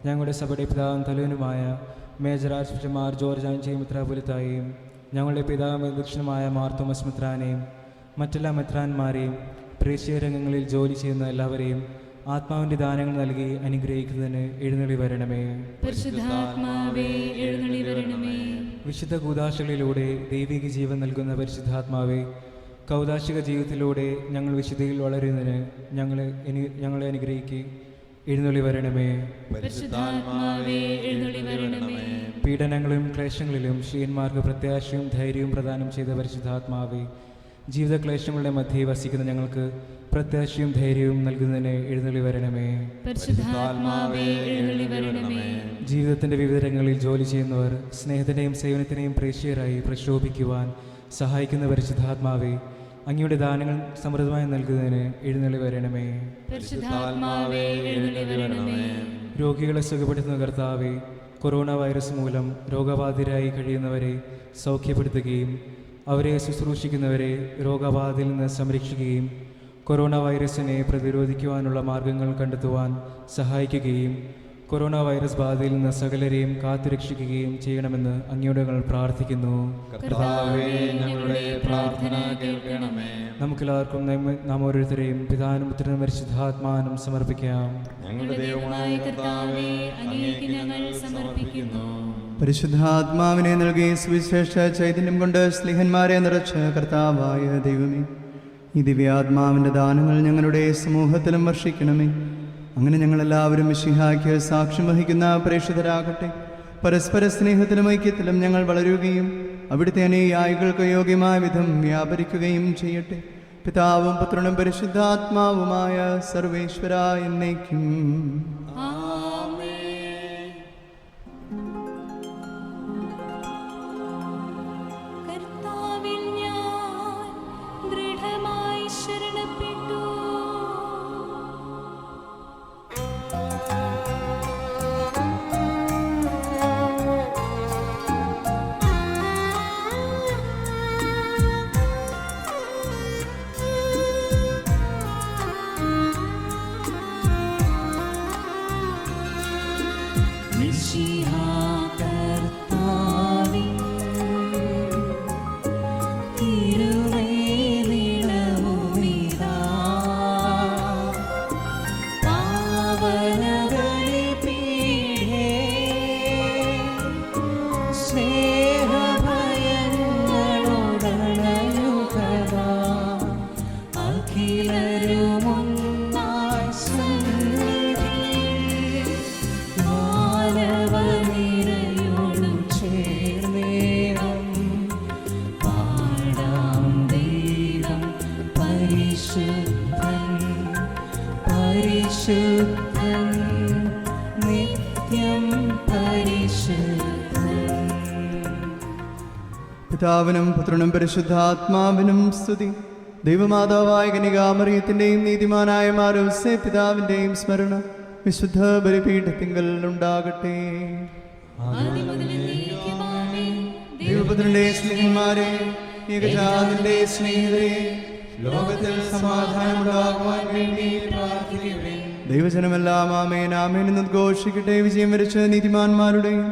ഞങ്ങളുടെ സഭയുടെ പിതാവും തലവനുമായ major archbishop Mar George and മെത്രാപ്പൊലീത്തായെയും ഞങ്ങളുടെ പിതാവ് ദക്ഷിണമായ മാർ തോമസ് മെത്രാനെയും മറ്റെല്ലാ മെത്രാന്മാരെയും പ്രേക്ഷിത രംഗങ്ങളിൽ ജോലി ചെയ്യുന്ന എല്ലാവരെയും ആത്മാവിൻ്റെ ദാനങ്ങൾ നൽകി അനുഗ്രഹിക്കുന്നതിന് എഴുന്നള്ളി വരണമേ. പരിശുദ്ധാത്മാവേ എഴുന്നള്ളി വരണമേ. വിശുദ്ധ കൂദാശകളിലൂടെ ദൈവിക ജീവൻ നൽകുന്ന പരിശുദ്ധാത്മാവേ, കൗദാശിക ജീവിതത്തിലൂടെ ഞങ്ങൾ വിശുദ്ധിയിൽ വളരുന്നതിന് ഞങ്ങളെ അനുഗ്രഹിക്കുക, എഴുന്നള്ളി വരണമേ. പരിശുദ്ധാത്മാവേ എഴുന്നള്ളി വരണമേ. പീഡനങ്ങളിലും ക്ലേശങ്ങളിലും ശ്രീയന്മാർക്ക് പ്രത്യാശയും ധൈര്യവും പ്രദാനം ചെയ്ത പരിശുദ്ധാത്മാവേ, ജീവിത ക്ലേശങ്ങളുടെ മധ്യേ വസിക്കുന്ന ഞങ്ങൾക്ക് പ്രത്യാശയും ധൈര്യവും നൽകുന്നതിന് എഴുന്നള്ളി വരണമേ. പരിശുദ്ധാത്മാവേ എഴുന്നള്ളി വരണമേ. ജീവിതത്തിൻ്റെ വിവിധ രംഗങ്ങളിൽ ജോലി ചെയ്യുന്നവർ സ്നേഹത്തിൻ്റെയും സേവനത്തിനെയും പ്രേക്ഷിതരായി പ്രക്ഷോഭിക്കുവാൻ സഹായിക്കുന്ന പരിശുദ്ധാത്മാവേ, അങ്ങയുടെ ദാനങ്ങൾ സമൃദ്ധമായി നൽകുന്നതിന് എഴുന്നള്ളി വരണമേ. പരിശുദ്ധാത്മാവേ എഴുന്നള്ളി വരണമേ. രോഗികളെ സുഖപ്പെടുത്തുന്ന കർത്താവേ, കൊറോണ വൈറസ് മൂലം രോഗബാധിതരായി കഴിയുന്നവരെ സൗഖ്യപ്പെടുത്തുകയും അവരെ ശുശ്രൂഷിക്കുന്നവരെ രോഗബാധയിൽ നിന്ന് സംരക്ഷിക്കുകയും കൊറോണ വൈറസിനെ പ്രതിരോധിക്കുവാനുള്ള മാർഗങ്ങൾ കണ്ടെത്തുവാൻ സഹായിക്കുകയും കൊറോണ വൈറസ് ബാധയിൽ നിന്ന് സകലരെയും കാത്തുരക്ഷിക്കുകയും ചെയ്യണമെന്ന് അങ്ങയോട് ഞങ്ങൾ പ്രാർത്ഥിക്കുന്നു. കർത്താവേ, ഞങ്ങളുടെ പ്രാർത്ഥന കേൾക്കണമേ. നമുക്കെല്ലാവർക്കും നാം ഓരോരുത്തരെയും പിതാവിനും പുത്രനും പരിശുദ്ധാത്മാവിനും സമർപ്പിക്കാം. ഞങ്ങളുടെ ദൈവമായ കർത്താവേ, അങ്ങേക്ക് ഞങ്ങൾ സമർപ്പിക്കുന്നു. പരിശുദ്ധാത്മാവിനെ നൽകി സുവിശേഷ ചൈതന്യം കൊണ്ട് സ്ലിഹന്മാരെ നിറച്ച കർത്താവായ ദൈവമേ, ഈ ദിവ്യാത്മാവിൻ്റെ ദാനങ്ങൾ ഞങ്ങളുടെ സമൂഹത്തിലും വർഷിക്കണമേ. അങ്ങനെ ഞങ്ങളെല്ലാവരും മിശിഹായ്ക്ക് സാക്ഷ്യം വഹിക്കുന്ന പ്രേക്ഷിതരാകട്ടെ. പരസ്പര സ്നേഹത്തിലും ഐക്യത്തിലും ഞങ്ങൾ വളരുകയും അവിടുത്തെ അനുയായികൾക്ക് യോഗ്യമായ വിധം വ്യാപരിക്കുകയും ചെയ്യട്ടെ. പിതാവും പുത്രനും പരിശുദ്ധാത്മാവുമായ സർവേശ്വര എന്നേക്കും. കർത്താവിൽ ഞാൻ ദൃഢമായി ശരണപ്പെട്ടു. പിതാവിനും പുത്രനും പരിശുദ്ധാത്മാവിനും സ്തുതി. ദൈവമാതാവായ കന്യകാമറിയത്തിൻ്റെയും നീതിമാനായ മാരോസേ പിതാവിൻ്റെയും സ്മരണ വിശുദ്ധ ബലിപീഠത്തിങ്കൽ ഉണ്ടാകട്ടെ. ദൈവപുത്രന്റെ സ്നേഹന്മാരെ, ഏകജാതന്റെ സ്നേഹിതരെ, ലോകത്തിൽ സമാധാനമുണ്ടാകുവാൻ വേണ്ടി പ്രാർത്ഥിക്കുവിൻ. ദൈവജനമെല്ലാം ആമേൻ ആമേൻ എന്ന് ഘോഷിക്കട്ടെ. വിജയം വരിച്ച നീതിമാന്മാരുടെയും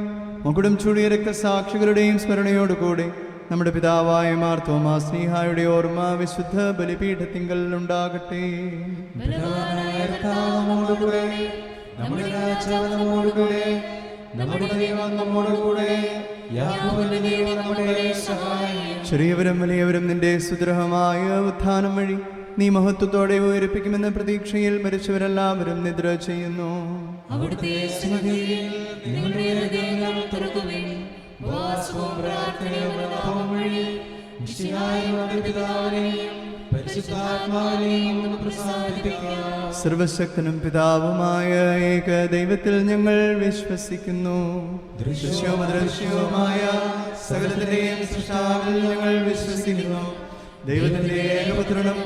മകുടം ചൂടിയ രക്തസാക്ഷികളുടെയും സ്മരണയോടുകൂടെ നമ്മുടെ പിതാവായ മാർ തോമാ സ്നേഹായുടെ ഓർമ്മ വിശുദ്ധ ബലിപീഠത്തിങ്കൽ ഉണ്ടാകട്ടെ. ചെറിയവരും വലിയവരും നിന്റെ സുദൃഢമായ ഉത്ഥാനം വഴി നീ മഹത്വത്തോടെ ഉയർപ്പിക്കുമെന്ന പ്രതീക്ഷയിൽ മരിച്ചവരെല്ലാവരും നിദ്ര ചെയ്യുന്നു. അവിടുത്തെ സന്നിധിയിൽ നിങ്ങളുടെ ഹൃദയങ്ങൾ തുറക്കുവിൻ. ഉപവാസവും പ്രാർത്ഥനയും അനുതാപവും വഴി മിശിഹായുടെ പിതാവിനെയും പരിശുദ്ധാത്മാവിനെയും നമുക്ക് പ്രസാദിപ്പിക്കാം. സർവശക്തനും പിതാവുമായ ഏക ദൈവത്തിൽ ഞങ്ങൾ വിശ്വസിക്കുന്നു. ദൃശ്യവും അദൃശ്യവുമായ സകലത്തിന്റെയും സൃഷ്ടാവിൽ ഞങ്ങൾ വിശ്വസിക്കുന്നു. ദൈവത്തിന്റെ ഏകപുത്രനും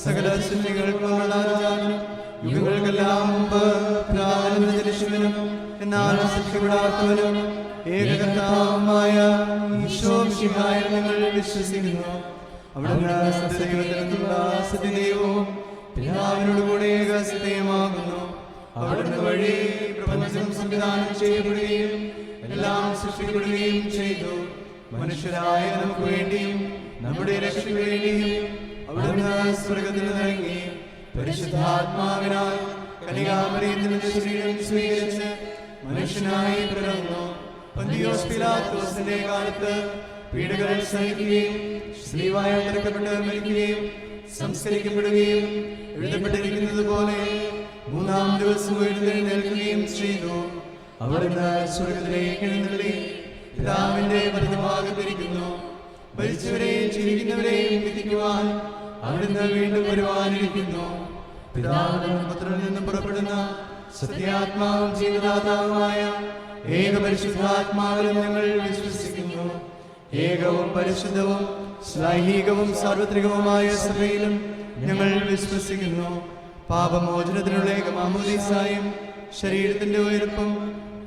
സകല സൃഷ്ടികൾക്കും യുഗങ്ങൾക്കെല്ലാം മുമ്പ് പിതാവിനും ജനിച്ചവനും എന്നാൽ സൃഷ്ടിപ്പെടാത്തവനും ഏകകർത്താവുമായ ഈശോ മിശിഹായിൽ ഞങ്ങൾ വിശ്വസിക്കുന്നു. അവിടുന്ന് സത്യദൈവത്തിൽ നിന്നുള്ള സത്യദൈവവും പിതാവിനോടുകൂടെ ഏകസത്യമാകുന്നു. അവിടുന്ന് വഴി പ്രപഞ്ചം സംവിധാനം ചെയ്യപ്പെടുകയും എല്ലാം സൃഷ്ടിക്കപ്പെടുകയും ചെയ്തു. മനുഷ്യരായ നമുക്ക് വേണ്ടിയും നമ്മുടെ രക്ഷയ്ക്ക് വേണ്ടിയും അവിടുന്ന് സ്വർഗ്ഗത്തിൽ നിന്നിറങ്ങി പരിശുദ്ധാത്മാവിനാൽ കന്യകാമറിയത്തിൽ ശരീരം സ്വീകരിച്ച് മനുഷ്യനായി പിറന്നു. പന്തിയോസ് പിലാത്തോസിന്റെ കാലത്ത് പീഡകൾ സഹിക്കുകയും സ്ത്രീവായ തിരക്കപ്പെട്ട് മരിക്കുകയും സംസ്കരിക്കപ്പെടുകയും എഴുതപ്പെട്ടിരിക്കുന്നത് പോലെ മൂന്നാം ദിവസം എഴുന്നേൽക്കുകയും ചെയ്തു. അവിടുന്ന് സ്വർഗ്ഗത്തിലേക്ക് എഴുന്നള്ളി പിതാവിന്റെ വലതുഭാഗത്തിരിക്കുന്നു. മരിച്ചവരെയും ജീവിക്കുന്നവരെയും വിധിക്കുവാൻ അവിടുന്ന് വീണ്ടും വരുവാനിരിക്കുന്നു. പിതാവിനും പുത്രനിൽ നിന്നും പുറപ്പെടുന്ന സത്യാത്മാവും ജീവദാതാവുമായ ഏക പരിശുദ്ധാത്മാവിലും ഞങ്ങൾ വിശ്വസിക്കുന്നു. ഏകവും പരിശുദ്ധവും ശ്ലൈഹികവും സാർവത്രികവുമായ സഭയിലും ഞങ്ങൾ വിശ്വസിക്കുന്നു. പാപമോചനത്തിനുള്ള ഏകമാമോദീസായും ശരീരത്തിന്റെ ഉയർപ്പും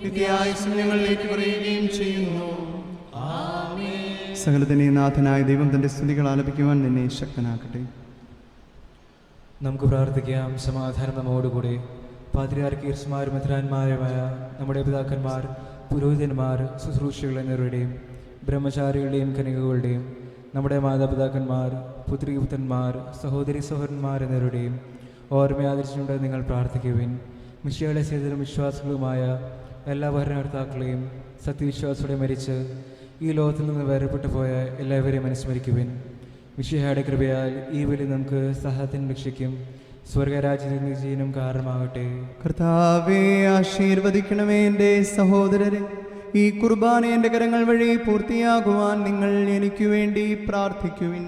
നിത്യായുസ്സും ഞങ്ങൾ ഏറ്റുപറയുകയും ചെയ്യുന്നു. സകലത്തിൻ്റെ നാഥനായ ദൈവം തന്റെ സ്തുതികൾ ആലപിക്കുവാൻ നിന്നെ ശക്തനാക്കട്ടെ. നമുക്ക് പ്രാർത്ഥിക്കാം. സമാധാനം നമ്മോടുകൂടെ. പാത്രിയാർക്കീർസ്മാരും മെത്രാന്മാരുമായ നമ്മുടെ പിതാക്കന്മാർ, പുരോഹിതന്മാർ, ശുശ്രൂഷകൾ എന്നിവരുടെയും ബ്രഹ്മചാരികളുടെയും കന്യകകളുടെയും നമ്മുടെ മാതാപിതാക്കന്മാർ, പുത്രിപുത്രന്മാർ, സഹോദരി സഹോദരന്മാർ എന്നിവരുടെയും ഓർമ്മയാദരിച്ചുകൊണ്ട് നിങ്ങൾ പ്രാർത്ഥിക്കുവിൻ. മിശിഹായുടെ സേതരും വിശ്വാസികളുമായ എല്ലാ ഭരണകർത്താക്കളെയും സത്യവിശ്വാസത്തോടെ മരിച്ച് ഈ ലോകത്തിൽ നിന്ന് വേർപെട്ടു പോയ എല്ലാവരെയും അനുസ്മരിക്കുവിൻ. മിശിഹായുടെ കൃപയാൽ ഈ ബലി നമുക്ക് സഹായത്തിനും രക്ഷയ്ക്കും സ്വർഗരാജ്യത്തിന് വിജയനും കാരണമാകട്ടെ. കർത്താവേ, ആശീർവദിക്കണമേ എൻ്റെ സഹോദരരെ. ഈ കുർബാന എൻ്റെ കരങ്ങൾ വഴി പൂർത്തിയാകുവാൻ നിങ്ങൾ എനിക്ക് വേണ്ടി പ്രാർത്ഥിക്കുവിൻ.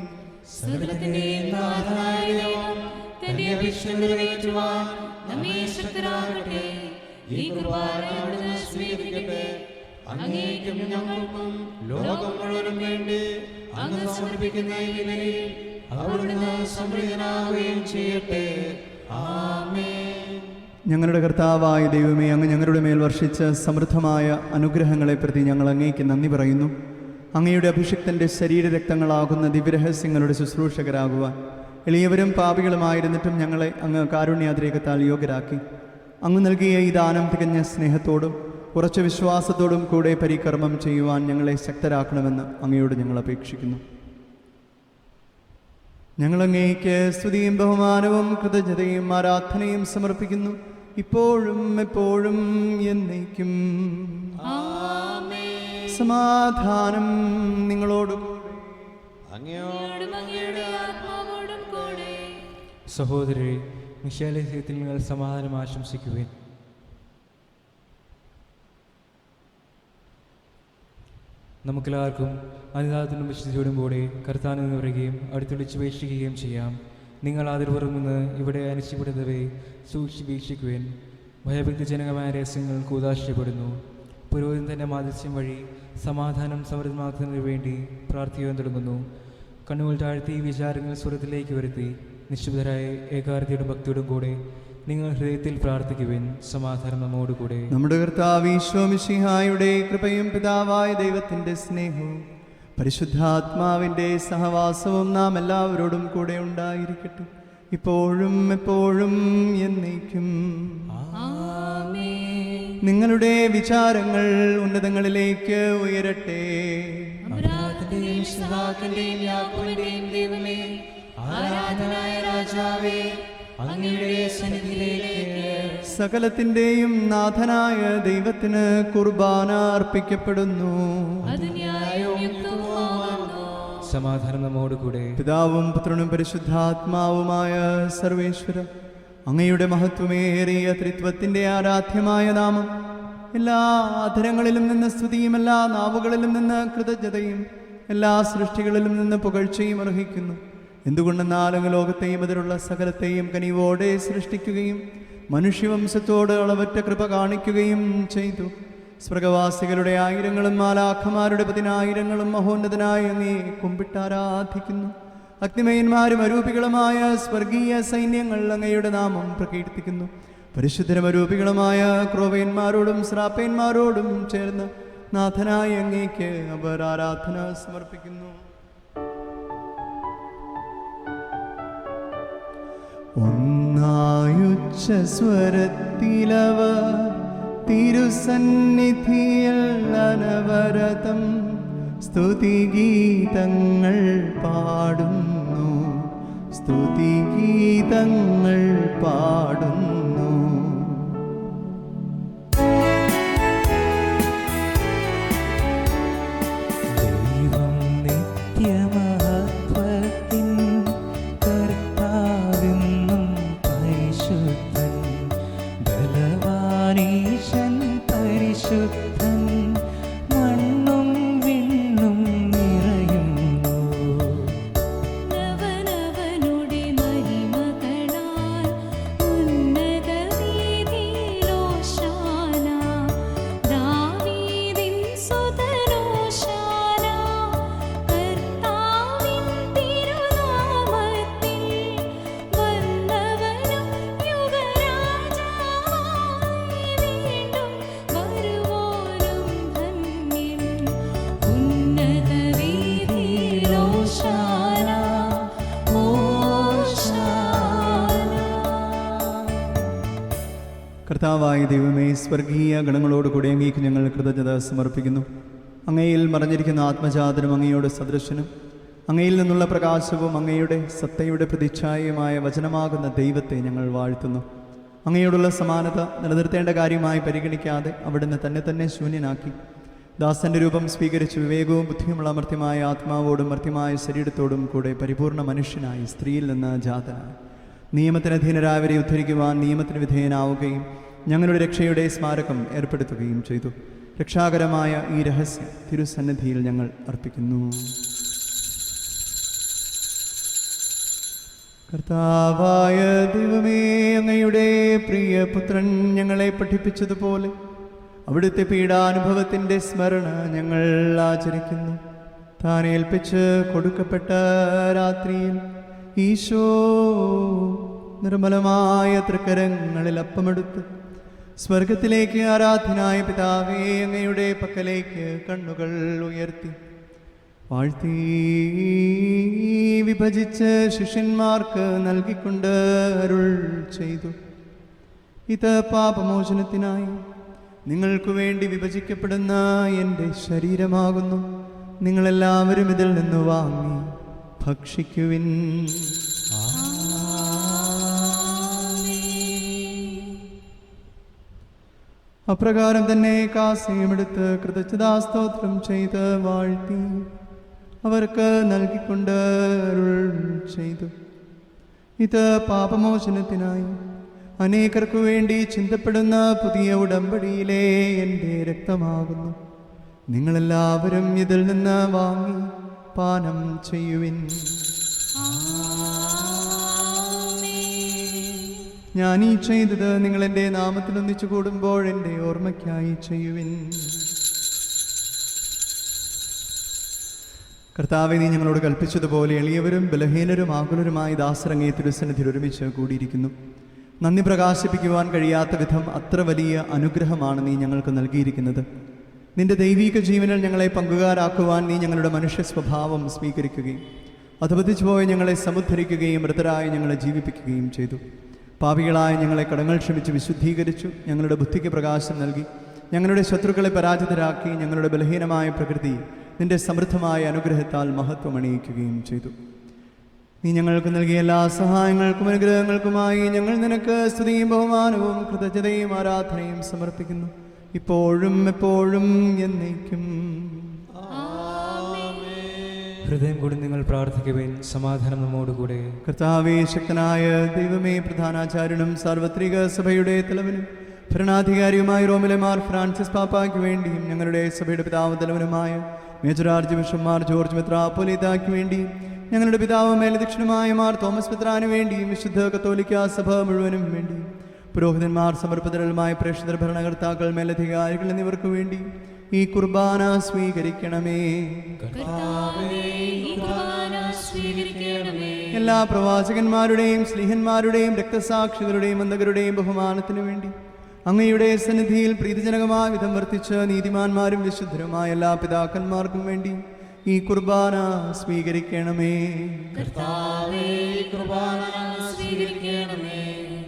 സകലത്തിന്റെയും നാഥനായ ദൈവം തന്റെ അഭിഷേകം നിറവേറ്റുവാൻ നമ്മെ ശക്തരാക്കട്ടെ. ഈ കുർബാന അവിടുന്ന് സ്വീകരിക്കട്ടെ. അങ്ങേയ്ക്കും ഞങ്ങൾക്കും ലോകം മുഴുവനും വേണ്ടി അങ്ങ് സമർപ്പിക്കുന്ന ഈ ബലിയിൽ അവിടുന്ന് സംപ്രീതനാവുകയും ചെയ്യട്ടെ. ആമേൻ. ഞങ്ങളുടെ കർത്താവായ ദൈവമേ, അങ്ങ് ഞങ്ങളുടെ മേൽ വർഷിച്ച സമൃദ്ധമായ അനുഗ്രഹങ്ങളെ പ്രതി ഞങ്ങൾ അങ്ങേക്ക് നന്ദി പറയുന്നു. അങ്ങയുടെ അഭിഷിക്തൻ്റെ ശരീരരക്തങ്ങളാകുന്ന ദിവ്യരഹസ്യങ്ങളുടെ ശുശ്രൂഷകരാകുവാൻ എളിയവരും പാപികളുമായിരുന്നിട്ടും ഞങ്ങളെ അങ്ങ് കാരുണ്യാതിരേകത്താൽ യോഗ്യരാക്കി. അങ്ങ് നൽകിയ ഈ ദാനം തികഞ്ഞ സ്നേഹത്തോടും ഉറച്ച വിശ്വാസത്തോടും കൂടെ പരികർമ്മം ചെയ്യുവാൻ ഞങ്ങളെ ശക്തരാക്കണമെന്ന് അങ്ങയോട് ഞങ്ങൾ അപേക്ഷിക്കുന്നു. ഞങ്ങളങ്ങേക്ക് സ്തുതിയും ബഹുമാനവും കൃതജ്ഞതയും ആരാധനയും സമർപ്പിക്കുന്നു, ഇപ്പോഴും എപ്പോഴും എന്നേക്കും. സമാധാനം നിങ്ങളോടുകൂടെ. അങ്ങയുടെ ആത്മാവോടും കൂടെ. സഹോദരരെ, മിശിഹായുടെ ഹൃദയത്തിൽ നിങ്ങൾ സമാധാനം ആശംസിക്കുവിൻ. നമുക്കെല്ലാവർക്കും അനുതാപത്തിനും വിശുദ്ധിയോടും കൂടെ കർത്താവിൽ നിന്ന് പറയുകയും അടുത്തുവിളിച്ചുപേക്ഷിക്കുകയും ചെയ്യാം. നിങ്ങൾ ആദരപൂർവ്വം നിന്ന് ഇവിടെ അനിശ്ചിതപ്പെടുന്നവയെ സൂക്ഷിച്ചുവീക്ഷിക്കുവാൻ. ഭയഭക്തിജനകമായ രഹസ്യങ്ങൾ കൂതാശയപ്പെടുന്നു. പുരോഹിതൻ തൻ്റെ മാധ്യസ്യം വഴി സമാധാനം സമൃദ്ധമാക്കുന്നതിന് വേണ്ടി പ്രാർത്ഥിക്കുവാൻ തുടങ്ങുന്നു. കണ്ണുകൾ താഴ്ത്തി വിചാരങ്ങൾ സ്വരത്തിലേക്ക് വരുത്തി നിശ്ചിതരായ ഏകാഗ്രതയോടും ഭക്തിയോടും കൂടെ നിങ്ങൾ ഹൃദയത്തിൽ പ്രാർത്ഥിക്കുവിൻ. സമാധാനം നമ്മോടുകൂടെ. നമ്മുടെ കർത്താവ് ഈശോ മിശിഹായുടെ കൃപയും പിതാവായ ദൈവത്തിൻ്റെ സ്നേഹവും പരിശുദ്ധാത്മാവിൻ്റെ സഹവാസവും നാം എല്ലാവരോടും കൂടെ ഉണ്ടായിരിക്കട്ടെ, ഇപ്പോഴും എപ്പോഴും എന്നേക്കും. നിങ്ങളുടെ വിചാരങ്ങൾ ഉന്നതങ്ങളിലേക്ക് ഉയരട്ടെ. അബ്രാഹത്തിന്റെയും ഇസ്ഹാക്കിന്റെയും യാക്കോബിന്റെയും ദൈവമേ, ആരാധനായ രാജാവേ, അങ്ങയുടെ സന്നിധിയിലേക്ക് സകലത്തിൻ്റെയും നാഥനായ ദൈവത്തിന് കുർബാന അർപ്പിക്കപ്പെടുന്നു. സമാധാനം നമ്മോടുകൂടെ. പിതാവും പുത്രനും പരിശുദ്ധാത്മാവുമായ സർവേശ്വര, അങ്ങയുടെ മഹത്വമേറിയ ത്രിത്വത്തിൻ്റെ ആരാധ്യമായ നാമം എല്ലാ അധരങ്ങളിലും നിന്ന് സ്തുതിയും എല്ലാ നാവുകളിലും നിന്ന് കൃതജ്ഞതയും എല്ലാ സൃഷ്ടികളിലും നിന്ന് പുകഴ്ചയും അർഹിക്കുന്നു. എന്തുകൊണ്ടെന്നാൽ അങ്ങ് ലോകത്തെയും അതിലുള്ള സകലത്തെയും കനിവോടെ സൃഷ്ടിക്കുകയും മനുഷ്യവംശത്തോട് അളവറ്റ കൃപ കാണിക്കുകയും ചെയ്തു. സ്വർഗവാസികളുടെ ആയിരങ്ങളും മാലാഖമാരുടെ 10,000 മഹോന്നതനായ അങ്ങേ കുമ്പിട്ടാരാധിക്കുന്നു. അഗ്നിമയന്മാരും അരൂപികളുമായ സ്വർഗീയ സൈന്യങ്ങൾ അങ്ങയുടെ നാമം പ്രകീർത്തിക്കുന്നു. പരിശുദ്ധരും അരൂപികളുമായ ക്രോവേന്മാരോടും ശ്രാപ്പേന്മാരോടും ചേർന്ന് നാഥനായ അങ്ങേക്ക് അവർ ആരാധന സമർപ്പിക്കുന്നു. ഒന്നായുച്ച സ്വരത്തിലവർ തിരുസന്നിധിയിൽ അനവരതം സ്തുതിഗീതങ്ങൾ പാടുന്നു, സ്തുതിഗീതങ്ങൾ പാടുന്നു. ദൈവം നിത്യമഹത്വത്തിൻ കർത്താവെന്നും പരിശുദ്ധൻ, ബലവാനീശൻ പരിശുദ്ധൻ, മണ്ണും വിണ്ണും നിറയുന്നു. നവനവനുടെ മഹിമകളാൽ ഉന്നത വീതിയിലോശാന, ദാവീദിൻ സുതനോശാന, കർത്താവിൻ തിരുനാമത്തിൽ വന്നവനും യുഗരാജാവായി വീണ്ടും വരുവോനും കർത്താവായ ദൈവമേ, സ്വർഗീയ ഗണങ്ങളോടുകൂടി അങ്ങേക്ക് ഞങ്ങൾ കൃതജ്ഞത സമർപ്പിക്കുന്നു. അങ്ങയിൽ മറഞ്ഞിരിക്കുന്ന ആത്മജാതനും അങ്ങയോട് സദൃശനും അങ്ങയിൽ നിന്നുള്ള പ്രകാശവും അങ്ങയുടെ സത്തയുടെ പ്രതിച്ഛായയുമായ വചനമാകുന്ന ദൈവത്തെ ഞങ്ങൾ വാഴ്ത്തുന്നു. അങ്ങയോടുള്ള സമാനത നിലനിർത്തേണ്ട കാര്യമായി പരിഗണിക്കാതെ അവിടുന്ന് തന്നെ ശൂന്യനാക്കി ദാസന്റെ രൂപം സ്വീകരിച്ച് വിവേകവും ബുദ്ധിയുമുള്ള മർത്യമായ ആത്മാവോടും മർത്യമായ ശരീരത്തോടും കൂടെ പരിപൂർണ മനുഷ്യനായി സ്ത്രീയിൽ നിന്ന് ജാതനായി നിയമത്തിന് അധീനരായവരെ ഉദ്ധരിക്കുവാൻ നിയമത്തിന് വിധേയനാവുകയും ഞങ്ങളുടെ രക്ഷയുടെ സ്മാരകം ഏർപ്പെടുത്തുകയും ചെയ്തു. രക്ഷാകരമായ ഈ രഹസ്യം തിരുസന്നിധിയിൽ ഞങ്ങൾ അർപ്പിക്കുന്നു. കർത്താവായ ദൈവമേ, അങ്ങയുടെ പ്രിയപുത്രൻ ഞങ്ങളെ പഠിപ്പിച്ചതുപോലെ അവിടുത്തെ പീഡാനുഭവത്തിൻ്റെ സ്മരണ ഞങ്ങൾ ആചരിക്കുന്നു. താൻ ഏൽപ്പിച്ച് കൊടുക്കപ്പെട്ട രാത്രിയിൽ ഈശോ നിർമ്മലമായ തൃക്കരങ്ങളിൽ അപ്പമെടുത്ത് സ്വർഗത്തിലേക്ക് ആരാധനായ പിതാവേ അങ്ങയുടെ പക്കലേക്ക് കണ്ണുകൾ ഉയർത്തി വാഴ്ത്തി വിഭജിച്ച് ശിഷ്യന്മാർക്ക് നൽകിക്കൊണ്ട് അരുൾ ചെയ്തു: ഇത് പാപമോചനത്തിനായി നിങ്ങൾക്കു വേണ്ടി വിഭജിക്കപ്പെടുന്ന എൻ്റെ ശരീരമാകുന്നു. നിങ്ങളെല്ലാവരും ഇതിൽ നിന്ന് വാങ്ങി ഭക്ഷിക്കുവിൻ. അപ്രകാരം തന്നെ കാസയുമെടുത്ത് കൃതജ്ഞതാസ്തോത്രം ചെയ്ത് വാഴ്ത്തി അവർക്ക് നൽകിക്കൊണ്ട് അരുൾ ചെയ്തു: ഇത് പാപമോചനത്തിനായി അനേകർക്കു വേണ്ടി ചിന്തപ്പെടുന്ന പുതിയ ഉടമ്പടിയിലെ എൻ്റെ രക്തമാകുന്നു. നിങ്ങളെല്ലാവരും ഇതിൽ നിന്ന് വാങ്ങി പാനം ചെയ്യുവിൻ. ഞാൻ ഈ ചെയ്തത് നിങ്ങൾ എൻ്റെ നാമത്തിൽ ഒന്നിച്ചു കൂടുമ്പോൾ എൻ്റെ ഓർമ്മയ്ക്കായി ചെയ്യുവിൻ. കർത്താവേ, നീ ഞങ്ങളോട് കൽപ്പിച്ചതുപോലെ എളിയവരും ബലഹീനരും ആകുലരുമായി ദാസരങ്ങേ തിരുസന്നിധിയിൽ ഒരുമിച്ച് കൂടിയിരിക്കുന്നു. നന്ദി പ്രകാശിപ്പിക്കുവാൻ കഴിയാത്ത വിധം അത്ര വലിയ അനുഗ്രഹമാണ് നീ ഞങ്ങൾക്ക് നൽകിയിരിക്കുന്നത്. നിന്റെ ദൈവീക ജീവനിൽ ഞങ്ങളെ പങ്കുകാരാക്കുവാൻ നീ ഞങ്ങളുടെ മനുഷ്യ സ്വഭാവം സ്വീകരിക്കുകയും അധപതിച്ചു പോയ ഞങ്ങളെ സമുദ്ധരിക്കുകയും മൃതരായി ഞങ്ങളെ ജീവിപ്പിക്കുകയും ചെയ്തു. പാപികളായ ഞങ്ങളെ കടങ്ങൾ ക്ഷമിച്ച് വിശുദ്ധീകരിച്ചു. ഞങ്ങളുടെ ബുദ്ധിക്ക് പ്രകാശം നൽകി ഞങ്ങളുടെ ശത്രുക്കളെ പരാജിതരാക്കി ഞങ്ങളുടെ ബലഹീനമായ പ്രകൃതി നിന്റെ സമൃദ്ധമായ അനുഗ്രഹത്താൽ മഹത്വമണിയിക്കുകയും ചെയ്തു. നീ ഞങ്ങൾക്ക് നൽകിയ എല്ലാ സഹായങ്ങൾക്കും അനുഗ്രഹങ്ങൾക്കുമായി ഞങ്ങൾ നിനക്ക് സ്തുതിയും ബഹുമാനവും കൃതജ്ഞതയും ആരാധനയും സമർപ്പിക്കുന്നു, ഇപ്പോഴും എപ്പോഴും എന്നേക്കും. ഹൃദയം കൂടി നിങ്ങൾ പ്രാർത്ഥിക്കുവാൻ സമാധാനം നമ്മോടുകൂടെ. കർത്താവേ, ശക്തനായ ദൈവമേ, പ്രധാനാചാര്യനും സാർവത്രിക സഭയുടെ തലവനും ഭരണാധികാരിയുമായ റോമിലെ മാർ ഫ്രാൻസിസ് പാപ്പായ്ക്ക് വേണ്ടിയും ഞങ്ങളുടെ സഭയുടെ പിതാവ് തലവനുമായ major archbishop Mar George മെത്രാപ്പൊലീത്തായ്ക്ക് വേണ്ടിയും ഞങ്ങളുടെ പിതാവ് മേലധ്യക്ഷനുമായ മാർ തോമസ് മെത്രാന് വേണ്ടിയും വിശുദ്ധ കത്തോലിക്ക സഭ മുഴുവനും വേണ്ടിയും പുരോഹിതന്മാർ സമർപ്പിതരുമായ പ്രേക്ഷിതർ ഭരണകർത്താക്കൾ മേലധികാരികൾ എന്നിവർക്ക് വേണ്ടി ഈ കുർബാന സ്വീകരിക്കണമേ. എല്ലാ പ്രവാചകന്മാരുടെയും സ്ലീഹന്മാരുടെയും രക്തസാക്ഷികളുടെയും വന്ദകരുടെയും ബഹുമാനത്തിനു വേണ്ടി അങ്ങയുടെ സന്നിധിയിൽ പ്രീതിജനകമായ വിധം വർത്തിച്ച നീതിമാന്മാരും വിശുദ്ധരുമായ എല്ലാ പിതാക്കന്മാർക്കും വേണ്ടി ഈ കുർബാന സ്വീകരിക്കണമേ.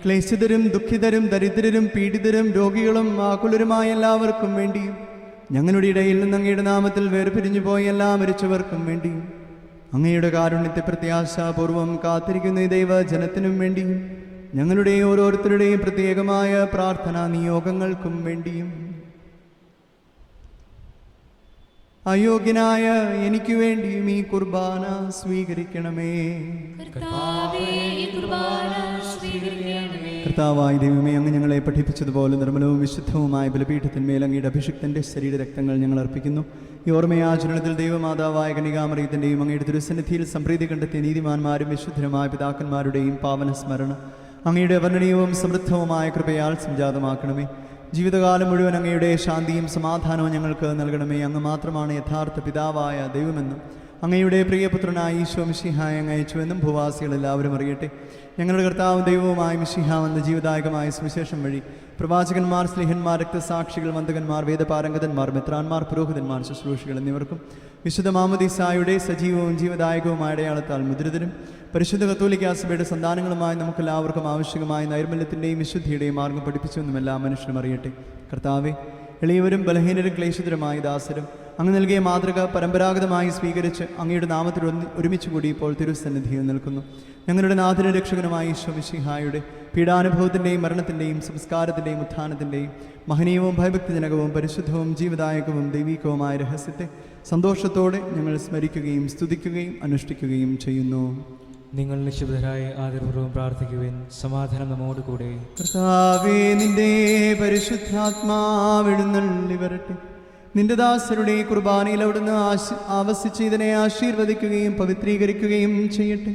ക്ലേശിതരും ദുഃഖിതരും ദരിദ്രരും പീഡിതരും രോഗികളും ആകുലരുമായ എല്ലാവർക്കും വേണ്ടിയും ഞങ്ങളുടെ ഇടയിൽ നിന്ന് അങ്ങയുടെ നാമത്തിൽ വേർപിരിഞ്ഞു പോയ എല്ലാ മരിച്ചവർക്കും വേണ്ടിയും അങ്ങയുടെ കാരുണ്യത്തെ പ്രത്യാശാപൂർവം കാത്തിരിക്കുന്ന ഈ ദൈവജനത്തിനും വേണ്ടിയും ഞങ്ങളുടെ ഓരോരുത്തരുടെയും പ്രത്യേകമായ പ്രാർത്ഥനാ നിയോഗങ്ങൾക്കും വേണ്ടിയും അയോഗ്യനായ എനിക്ക് വേണ്ടിയും ഈ കുർബാന സ്വീകരിക്കണമേ. കർത്താവായ ദൈവമേ, അങ്ങ് ഞങ്ങളെ പഠിപ്പിച്ചതുപോലെ നിർമ്മലവും വിശുദ്ധവുമായ ബലിപീഠത്തിന്മേൽ അങ്ങയുടെ അഭിഷിക്തന്റെ ശരീരരക്തങ്ങൾ ഞങ്ങൾ അർപ്പിക്കുന്നു. ഈ ഓർമ്മയാചരണത്തിൽ ദൈവമാതാവായ കന്യകാമറിയത്തിൻ്റെയും അങ്ങയുടെ തിരുസന്നിധിയിൽ സംപ്രീതി കണ്ടെത്തിയ നീതിമാന്മാരും വിശുദ്ധരുമായ പിതാക്കന്മാരുടെയും പാവന സ്മരണ അങ്ങയുടെ വർണ്ണനീയവും സമൃദ്ധവുമായ കൃപയാൽ സംജാതമാക്കണമേ. ജീവിതകാലം മുഴുവൻ അങ്ങയുടെ ശാന്തിയും സമാധാനവും ഞങ്ങൾക്ക് നൽകണമേ. അങ്ങ് മാത്രമാണ് യഥാർത്ഥ പിതാവായ ദൈവമെന്നും അങ്ങയുടെ പ്രിയപുത്രനായ ഈശോ മിശിഹായെ അങ്ങ് അയച്ചുവെന്നും ഭൂവാസികൾ എല്ലാവരും അറിയട്ടെ. ഞങ്ങളുടെ കർത്താവും ദൈവവുമായ മിശിഹാ എന്ന ജീവദായകമായ സുവിശേഷം വഴി പ്രവാചകന്മാർ, സ്ലിഹന്മാർ, രക്തസാക്ഷികൾ, വന്ദകന്മാർ, വേദപാരംഗതന്മാർ, മെത്രാന്മാർ, പുരോഹിതന്മാർ, ശുശ്രൂഷികൾ എന്നിവർക്കും വിശുദ്ധ മാമോദീസായുടെ സജീവവും ജീവദായകവുമായ അടയാളത്താൽ മുദ്രിതരും പരിശുദ്ധ കത്തോലിക്കാ സഭയുടെ സന്താനങ്ങളുമായി നമുക്കെല്ലാവർക്കും ആവശ്യമായ നൈർമല്യത്തിൻ്റെയും വിശുദ്ധിയുടെയും മാർഗം പഠിപ്പിച്ചുവെന്നും എല്ലാ മനുഷ്യരും അറിയട്ടെ. കർത്താവെ, എളിയവരും ബലഹീനരും ക്ലേശിതരുമായ ദാസരും അങ്ങ് നൽകിയ മാതൃക പരമ്പരാഗതമായി സ്വീകരിച്ച് അങ്ങയുടെ നാമത്തിൽ ഒരുമിച്ച് കൂടി ഇപ്പോൾ തിരുസന്നിധിയിൽ നിൽക്കുന്നു. ഞങ്ങളുടെ നാഥനും രക്ഷകനുമായ ഈശോ മിശിഹായുടെ പീഡാനുഭവത്തിൻ്റെയും മരണത്തിൻ്റെയും സംസ്കാരത്തിൻ്റെയും ഉത്ഥാനത്തിൻ്റെയും മഹനീയവും ഭയഭക്തിജനകവും പരിശുദ്ധവും ജീവദായകവും ദൈവീകവുമായ രഹസ്യത്തെ സന്തോഷത്തോടെ ഞങ്ങൾ സ്മരിക്കുകയും സ്തുതിക്കുകയും അനുഷ്ഠിക്കുകയും ചെയ്യുന്നു. നിങ്ങൾ നിശബ്ദരായി ആദരപൂർവ്വം പ്രാർത്ഥിക്കുവിൻ. സമാധാനം നമ്മോട് കൂടെ. കർത്താവേ, നിന്റെ പരിശുദ്ധാത്മാവെഴുന്നള്ളി വരട്ടെ. നിന്റെ ദാസരുടെ കുർബാനയിൽ അവിടുന്ന് ആവസിച്ച് ഇതിനെ ആശീർവദിക്കുകയും പവിത്രീകരിക്കുകയും ചെയ്യട്ടെ.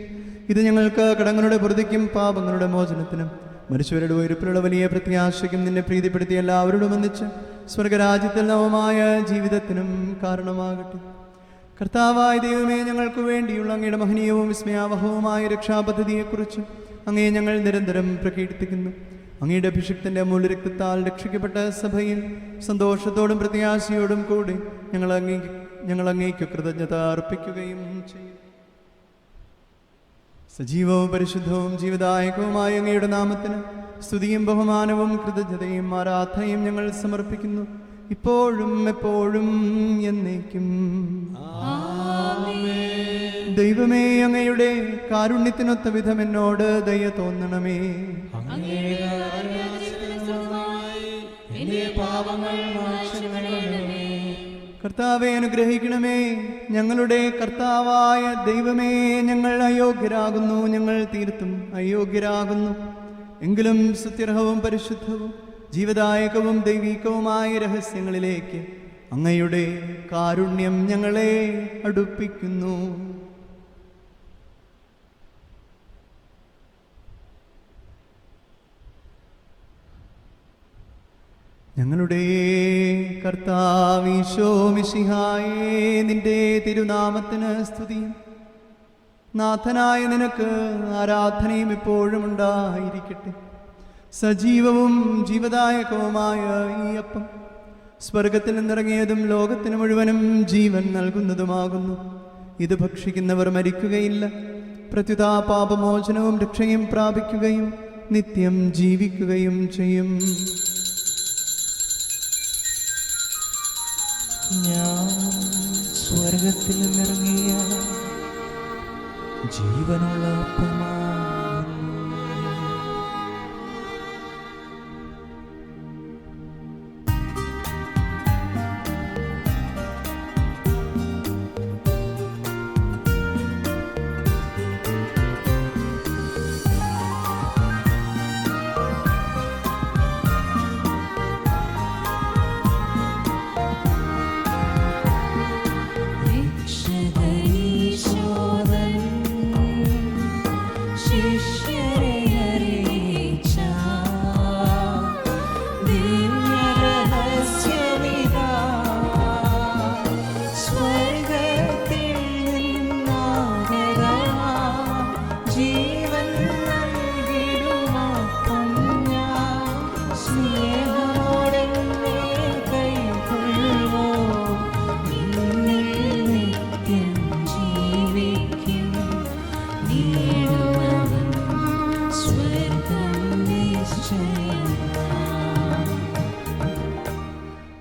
ഇത് ഞങ്ങൾക്ക് കടങ്ങളുടെ പൊറുതിക്കും പാപങ്ങളുടെ മോചനത്തിനും മരിച്ചവരുടെ ഉയർപ്പിലുള്ള വലിയ പ്രത്യാശയ്ക്കും നിന്നെ പ്രീതിപ്പെടുത്തിയ എല്ലാവരോടും ഒന്നിച്ച് സ്വർഗരാജ്യത്തിൽ നവമായ ജീവിതത്തിനും കാരണമാകട്ടെ. കർത്താവായ ദൈവമേ, ഞങ്ങൾക്ക് വേണ്ടിയുള്ള അങ്ങയുടെ മഹനീയവും വിസ്മയാവഹവുമായ രക്ഷാപദ്ധതിയെക്കുറിച്ച് അങ്ങയെ ഞങ്ങൾ നിരന്തരം പ്രകീർത്തിക്കുന്നു. അങ്ങയുടെ അഭിഷിക്തന്റെ അമൂല്യരക്തത്താൽ രക്ഷിക്കപ്പെട്ട സഭയിൽ സന്തോഷത്തോടും പ്രത്യാശയോടും കൂടി ഞങ്ങൾ അങ്ങേക്ക് കൃതജ്ഞത അർപ്പിക്കുകയും ചെയ്യും. സജീവവും പരിശുദ്ധവും ജീവദായകവുമായ അങ്ങയുടെ നാമത്തിന് സ്തുതിയും ബഹുമാനവും കൃതജ്ഞതയും ആരാധനയും ഞങ്ങൾ സമർപ്പിക്കുന്നു, ഇപ്പോഴും എപ്പോഴും എന്നേക്കും. ദൈവമേ, അങ്ങയുടെ കാരുണ്യത്തിനൊത്ത വിധം എന്നോട് ദയ തോന്നണമേ. കർത്താവെ, അനുഗ്രഹിക്കണമേ. ഞങ്ങളുടെ കർത്താവായ ദൈവമേ, ഞങ്ങൾ അയോഗ്യരാകുന്നു, ഞങ്ങൾ തീർത്തും അയോഗ്യരാകുന്നു. എങ്കിലും സ്തുത്യർഹവും പരിശുദ്ധവും ജീവദായകവും ദൈവികവുമായ രഹസ്യങ്ങളിലേക്ക് അങ്ങയുടെ കാരുണ്യം ഞങ്ങളെ അടുപ്പിക്കുന്നു. ഞങ്ങളുടെ കർത്താവീശോ മിശിഹായേ, നിന്റെ തിരുനാമത്തിന് സ്തുതിയും നാഥനായ നിനക്ക് ആരാധനയും എപ്പോഴും ഉണ്ടായിരിക്കട്ടെ. സജീവവും ജീവദായകവുമായ ഈ അപ്പം സ്വർഗത്തിൽ നിന്നിറങ്ങിയതും ലോകത്തിന് മുഴുവനും ജീവൻ നൽകുന്നതുമാകുന്നു. ഇത് ഭക്ഷിക്കുന്നവർ മരിക്കുകയില്ല, പ്രത്യുത പാപമോചനവും രക്ഷയും പ്രാപിക്കുകയും നിത്യം ജീവിക്കുകയും ചെയ്യും. ഞാൻ സ്വർഗത്തിൽ നിന്നിറങ്ങിയ ജീവനുള്ള അപ്പമാകുന്നു.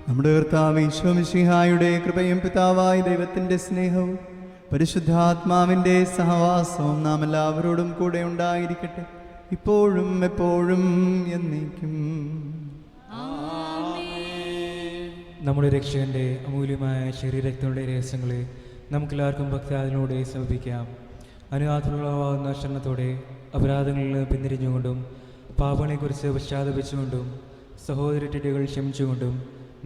നമ്മുടെ കർത്താവ് ഈശോ മിശിഹായുടെ കൃപയും പിതാവായ ദൈവത്തിൻ്റെ സ്നേഹവും പരിശുദ്ധാത്മാവിൻ്റെ സഹവാസവും നാം എല്ലാവരോടും കൂടെ ഉണ്ടായിരിക്കട്ടെ, ഇപ്പോഴും എപ്പോഴും എന്നേക്കും. നമ്മുടെ രക്ഷകന്റെ അമൂല്യമായ ശരീരരക്തങ്ങളുടെ രഹസ്യങ്ങളെ നമുക്കെല്ലാവർക്കും ഭക്തിയാദിലൂടെ സമർപ്പിക്കാം. അനുവാദമുള്ളവാകുന്ന ക്ഷണത്തോടെ അപരാധങ്ങളിൽ നിന്ന് പിന്തിരിഞ്ഞുകൊണ്ടും പാപങ്ങളെക്കുറിച്ച് പശ്ചാത്തപിച്ചുകൊണ്ടും സഹോദരറ്റികൾ ക്ഷമിച്ചുകൊണ്ടും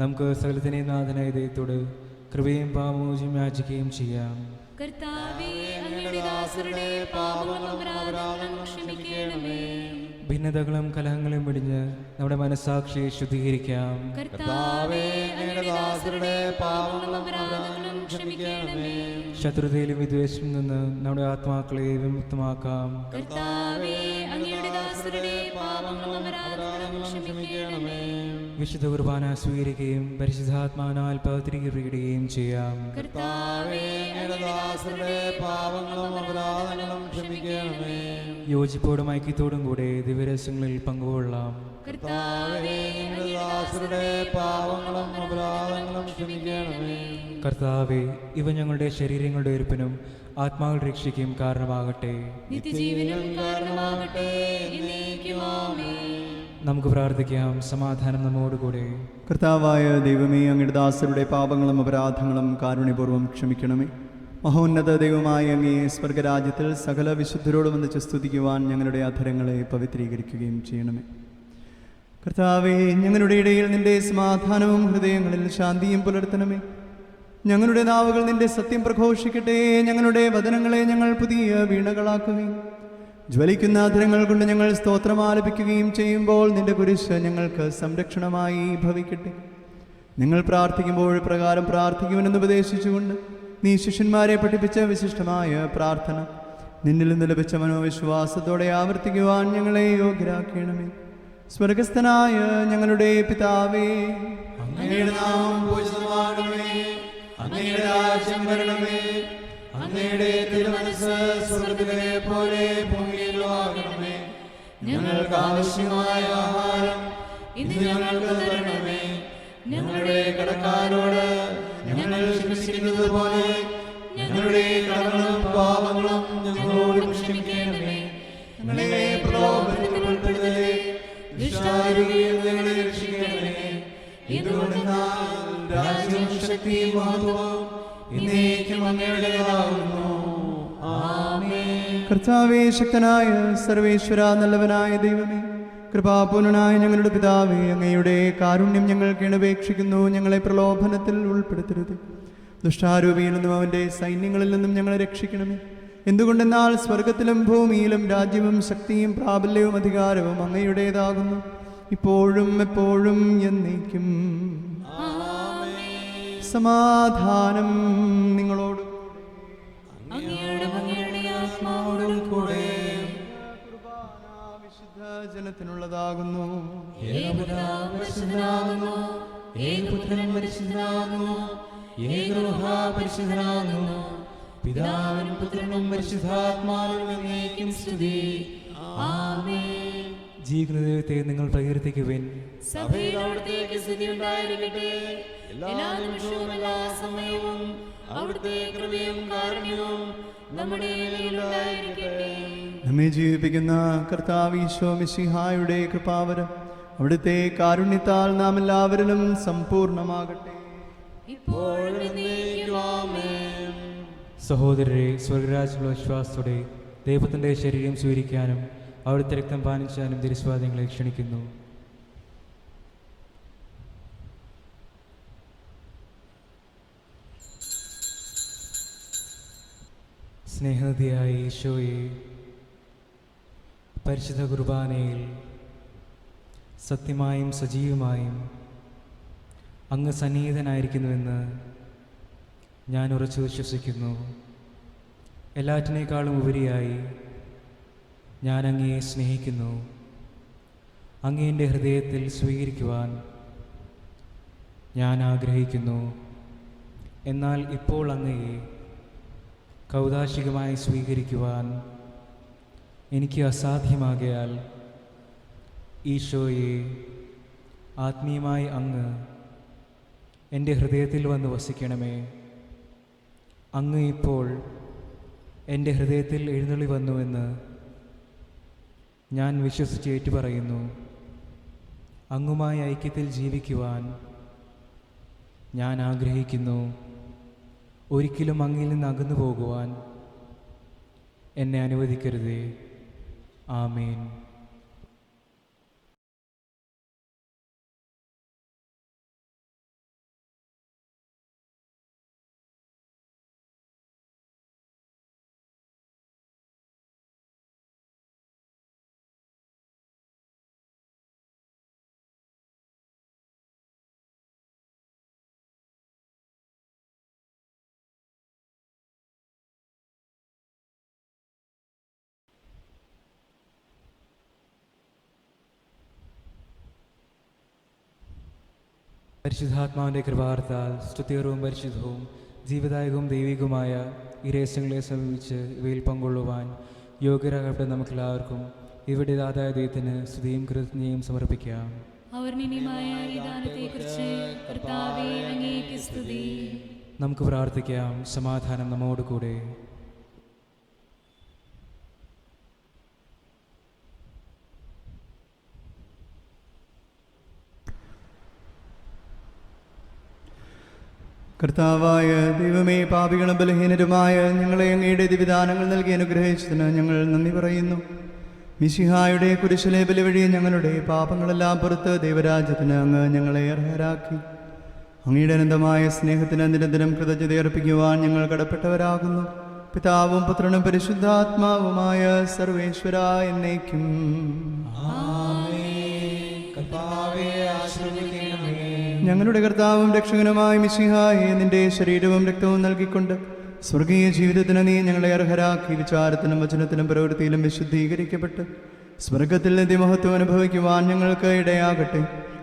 നമുക്ക് സകലത്തിനെയും നാഥനായ ദൈവത്തോട് കൃപയും പാപമോചനം യാചിക്കുകയും ചെയ്യാം. കർത്താവേ, അങ്ങയുടെ ദാസരുടെ പാപങ്ങളും അപരാധങ്ങളും ക്ഷമിക്കണമേ. ഭിന്നതകളും കലഹങ്ങളും വെടിഞ്ഞ് നമ്മുടെ മനസ്സാക്ഷിയെ ശുദ്ധീകരിക്കാം. കർത്താവേ, അങ്ങയുടെ ദാസരുടെ പാപങ്ങളും അപരാധങ്ങളും ക്ഷമിക്കണമേ. ശത്രുതയിലും വിദ്വേഷത്തിൽ നിന്ന് നമ്മുടെ ആത്മാക്കളെ വിമുക്തമാക്കാം. കർത്താവേ, അങ്ങയുടെ ദാസരുടെ പാപങ്ങളും അപരാധങ്ങളും ക്ഷമിക്കണമേ. വിശുദ്ധ കുർബാന സ്വീകരിക്കുകയും പരിശുദ്ധാത്മാവിനാൽ പവിത്രീകരിക്കുകയും ചെയ്യാം. കർത്താവേ, അങ്ങയുടെ ദാസരുടെ പാപങ്ങളും അപരാധങ്ങളും ക്ഷമിക്കണമേ. യോജിപ്പോടും ഐക്യത്തോടും കൂടെ ദിവ്യരഹസ്യങ്ങളിൽ പങ്കുകൊള്ളാം. കർത്താവേ, അങ്ങയുടെ ദാസരുടെ പാപങ്ങളും അപരാധങ്ങളും ക്ഷമിക്കണമേ. കർത്താവെ, ഇവ ഞങ്ങളുടെ ശരീരങ്ങളുടെ ഉയർപ്പിനും ആത്മാക്കളുടെ രക്ഷയ്ക്കും കാരണമാകട്ടെ. നിത്യജീവനും കാരണമാകട്ടെ. എന്നേക്കും ആമേൻ. നമുക്ക് പ്രാർത്ഥിക്കാം. സമാധാനം നമ്മോടുകൂടെ. കർത്താവായ ദൈവമേ, അങ്ങയുടെ ദാസരുടെ പാപങ്ങളും അപരാധങ്ങളും കാരുണ്യപൂർവ്വം ക്ഷമിക്കണമേ. മഹോന്നത ദൈവമായ അങ്ങേ സ്വർഗരാജ്യത്തിൽ സകല വിശുദ്ധരോട് വന്നിച്ച് സ്തുതിക്കുവാൻ ഞങ്ങളുടെ അധരങ്ങളെ പവിത്രീകരിക്കുകയും ചെയ്യണമേ. കർത്താവേ, ഞങ്ങളുടെ ഇടയിൽ നിന്റെ സമാധാനവും ഹൃദയങ്ങളിൽ ശാന്തിയും പുലർത്തണമേ. ഞങ്ങളുടെ നാവുകൾ നിന്റെ സത്യം പ്രഘോഷിക്കട്ടെ. ഞങ്ങളുടെ വചനങ്ങളെ ഞങ്ങൾ പുതിയ വീണകളാക്കുകയും ജ്വലിക്കുന്ന അധരങ്ങൾ കൊണ്ട് ഞങ്ങൾ സ്തോത്രം ആലപിക്കുകയും ചെയ്യുമ്പോൾ നിന്റെ കുരിശ് ഞങ്ങൾക്ക് സംരക്ഷണമായി ഭവിക്കട്ടെ. നിങ്ങൾ പ്രാർത്ഥിക്കുമ്പോൾ പ്രകാരം പ്രാർത്ഥിക്കുമെന്ന് ഉപദേശിച്ചുകൊണ്ട് നീ ശിഷ്യന്മാരെ പഠിപ്പിച്ച വിശിഷ്ടമായ പ്രാർത്ഥന നിന്നിൽ നിന്ന് ലഭിച്ച മനോവിശ്വാസത്തോടെ ആവർത്തിക്കുവാൻ ഞങ്ങളെ യോഗ്യരാക്കണമേ. സ്വർഗസ്ഥനായ ഞങ്ങളുടെ പിതാവേ, അങ്ങയുടെ നാമം പൂജിതമാകണമേ. അങ്ങയുടെ രാജ്യം വരണമേ. അങ്ങയുടെ തിരുമനസ്സ് സ്വർഗ്ഗത്തിലെ പോലെ ഭൂമിയിലും ആകണമേ. ഞങ്ങൾക്ക് ആവശ്യമായ ആഹാരം ഇന്ന് ഞങ്ങൾക്ക് തരണമേ. ഞങ്ങളുടെ കടക്കാരോട് ഞങ്ങൾ ക്ഷമിക്കുന്നത് പോലെ ഞങ്ങളുടെ കടങ്ങളും പാപങ്ങളും ഞങ്ങളോട് ക്ഷമിക്കണമേ. ഞങ്ങളെ പ്രലോഭനത്തിൽ ഉൾപ്പെടുത്തരുതേ, ദുഷ്ടാരൂപിയിൽ ഞങ്ങളെ രക്ഷിക്കണമേ. എന്തുകൊണ്ടെന്നാൽ രാജ്യവും ശക്തിയും മഹത്വവും എന്നേക്കും അങ്ങയുടേതാകുന്നു. ആമേൻ. കർത്താവേ, ശക്തനായ സർവേശ്വര, നല്ലവനായ ദൈവമേ, കൃപാപൂർണനായ ഞങ്ങളുടെ പിതാവേ, അങ്ങയുടെ കാരുണ്യം ഞങ്ങൾക്ക് അപേക്ഷിക്കുന്നു. ഞങ്ങളെ പ്രലോഭനത്തിൽ ഉൾപ്പെടുത്തരുത്, ദുഷ്ടാരൂപിയിൽ നിന്നും അവൻ്റെ സൈന്യങ്ങളിൽ നിന്നും ഞങ്ങളെ രക്ഷിക്കണമേ. എന്തുകൊണ്ടെന്നാൽ സ്വർഗത്തിലും ഭൂമിയിലും രാജ്യവും ശക്തിയും പ്രാബല്യവും അധികാരവും അങ്ങയുടേതാകുന്നു, ഇപ്പോഴും എപ്പോഴും എന്നേക്കും. സമാധാനം നിങ്ങളോട് കൂടെ. വിശുദ്ധ ജനത്തിനുള്ളതാകുന്നു. പരിശുദ്ധനാകുന്നു, ഏകപുത്രൻ പരിശുദ്ധനാകുന്നു, ഏകരൂഹ പരിശുദ്ധനാകുന്നു, പിതാവിനും പുത്രനും പരിശുദ്ധാത്മാവിനും എന്നേക്കും സ്തുതി. ആമേൻ. ജീവിക്കുന്ന ദൈവത്തെ നിങ്ങൾ പ്രകീർത്തിക്കുവിൻ. സഭയിൽ അവിടുത്തേക്ക് സ്തുതി ഉണ്ടായിരിക്കട്ടെ. എല്ലാ നിമിഷവും എല്ലാ സമയവും അവിടുത്തെ കൃപയും കാരുണ്യവും നമ്മുടെ ഇടയിലുണ്ടായിരിക്കട്ടെ. നമ്മെ ജീവിപ്പിക്കുന്ന കർത്താവ് ഈശോ മിശിഹായുടെ കൃപാവരം അവിടുത്തെ കാരുണ്യത്താൽ നാം എല്ലാവരിലും സമ്പൂർണ്ണമാകട്ടെ. ഇപ്പോഴും എന്നേക്കും ആമേൻ. സഹോദരരെ, സ്വർഗരാജ്യമുള്ള വിശ്വാസത്തോടെ ദൈവത്തിൻ്റെ ശരീരം സ്വീകരിക്കാനും അവിടുത്തെ രക്തം പാനിച്ചാനും തിരുസ്വാദങ്ങളെ ക്ഷണിക്കുന്നു. സ്നേഹനിധിയായ ഈശോയെ, പരിശുദ്ധ കുർബാനയിൽ സത്യമായും സജീവമായും അങ്ങ് സന്നിഹിതനായിരിക്കുന്നുവെന്ന് ഞാൻ ഉറച്ചു വിശ്വസിക്കുന്നു. എല്ലാറ്റിനേക്കാളും ഉപരിയായി ഞാൻ അങ്ങയെ സ്നേഹിക്കുന്നു. അങ്ങേ എൻ്റെ ഹൃദയത്തിൽ സ്വീകരിക്കുവാൻ ഞാൻ ആഗ്രഹിക്കുന്നു. എന്നാൽ ഇപ്പോൾ അങ്ങയെ കൗതാശികമായി സ്വീകരിക്കുവാൻ എനിക്ക് അസാധ്യമാകയാൽ ഈശോയെ, ആത്മീയമായി അങ്ങ് എൻ്റെ ഹൃദയത്തിൽ വന്ന് വസിക്കണമേ. അങ്ങ് ഇപ്പോൾ എൻ്റെ ഹൃദയത്തിൽ എഴുന്നള്ളി വന്നുവെന്ന് ഞാൻ വിശ്വസിച്ച് ഏറ്റുപറയുന്നു. അങ്ങുമായി ഐക്യത്തിൽ ജീവിക്കുവാൻ ഞാൻ ആഗ്രഹിക്കുന്നു. ഒരിക്കലും അങ്ങിൽ നിന്ന് അകന്നു പോകുവാൻ എന്നെ അനുവദിക്കരുതേ. ആമേൻ. പരിശുദ്ധാത്മാവിൻ്റെ കൃപാർത്താൽ സ്തുത്യർവും പരിശുദ്ധവും ജീവദായകവും ദൈവികവുമായ ഈ രഹസ്യങ്ങളെ സമീപിച്ച് ഇവയിൽ പങ്കൊള്ളുവാൻ യോഗ്യരാകട്ടെ നമുക്കെല്ലാവർക്കും ഇവിടെ ദാതായ ദൈവത്തിന് സ്തുതിയും കൃതജ്ഞതയും സമർപ്പിക്കാം. അവർണിനിമായ ഈ ദാനത്തെക്കുറിച്ച് കർത്താവേ അങ്ങേക്ക് സ്തുതി. നമുക്ക് പ്രാർത്ഥിക്കാം. സമാധാനം നമ്മോട് കൂടെ. കർത്താവായ ദൈവമേ, പാപികളും ബലഹീനരുമായ ഞങ്ങളെ അങ്ങയുടെ ദിവിധാനങ്ങൾ നൽകി അനുഗ്രഹിച്ചതിന് ഞങ്ങൾ നന്ദി പറയുന്നു. മിശിഹായുടെ കുരിശിലെ ബലി വഴി ഞങ്ങളുടെ പാപങ്ങളെല്ലാം പുറത്ത് ദൈവരാജ്യത്തിന് അങ്ങ് ഞങ്ങളെ അർഹരാക്കി. അങ്ങയുടെ അനന്തമായ സ്നേഹത്തിന് നിരന്തരം കൃതജ്ഞത അർപ്പിക്കുവാൻ ഞങ്ങൾ കടപ്പെട്ടവരാകുന്നു. പിതാവും പുത്രനും പരിശുദ്ധാത്മാവുമായ സർവേശ്വര എന്നേക്കും. ഞങ്ങളുടെ കർത്താവും രക്ഷകനുമായ മിശിഹായെ നിന്റെ ശരീരവും രക്തവും നൽകിക്കൊണ്ട് സ്വർഗീയ ജീവിതത്തിന് നീ ഞങ്ങളെ അർഹരാക്കി. വിചാരത്തിലും വചനത്തിലും പ്രവൃത്തിയിലും വിശുദ്ധീകരിക്കപ്പെട്ട് സ്വർഗത്തിൽ നിത്യമഹത്വം അനുഭവിക്കുവാൻ ഞങ്ങൾക്ക് ഇടയാകട്ടെ.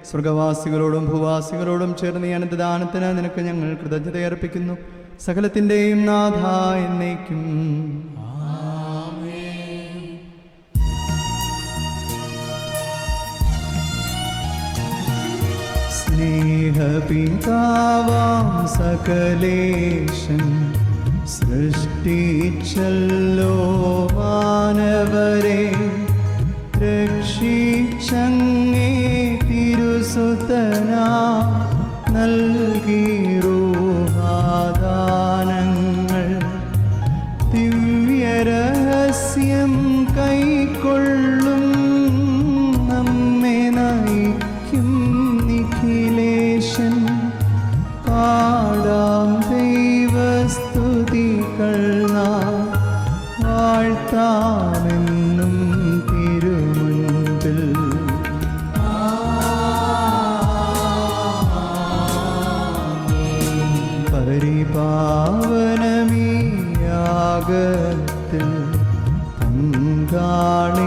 സ്വർഗവാസികളോടും ഭൂവാസികളോടും ചേർന്ന് ഈ അനന്തദാനത്തിന് നിനക്ക് ഞങ്ങൾ കൃതജ്ഞത അർപ്പിക്കുന്നു. സകലത്തിൻ്റെയും നാഥ എന്നേക്കും. സ്നേഹപിതാവാം സകലേശൻ സൃഷ്ടിച്ചല്ലോ മാനവരെ, രക്ഷിച്ചങ്ങേ തിരുസുതനാ നൽകി റൂഹാദാനങ്ങൾ. ദിവ്യരഹസ്യം കൈക്കൊള്ളും നമ്മെ നയിക്കും നിഖിലേശൻ. പാടാം ദൈവസ്തുതികൾ നാം വാഴ്ത്താമെന്നും തിരുമുൻപിൽ. പരിപാവനമീ യാഗത്തിൽ പങ്കാളികളായി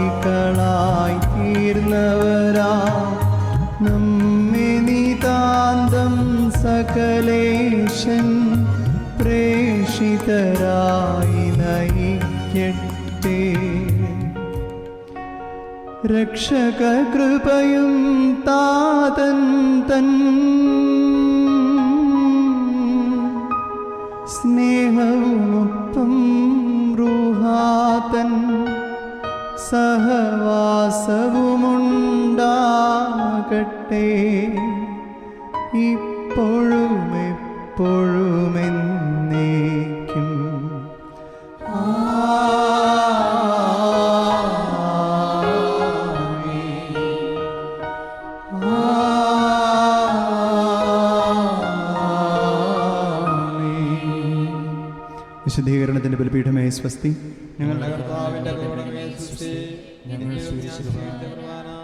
തീർന്നവരാ നമ്മെ നിതാന്തം സകലേശൻ പ്രേഷിതരായി നയിക്കട്ടെ. രക്ഷകകൃപയും താതൻ തൻ സ്നേഹവുമൊപ്പം റൂഹാതൻ സഹവാസവുമുണ്ടാകട്ടെ ഇപ്പോഴും എപ്പോഴും എന്നേക്കും. വിശുദ്ധീകരണത്തിന്റെ ബലിപീഠമേ സ്വസ്തി. ഞങ്ങളുടെ കർത്താവിന്റെ കരുണമേ സ്തുതി. ഞങ്ങൾ സ്വീകരിച്ചിരുവാൻ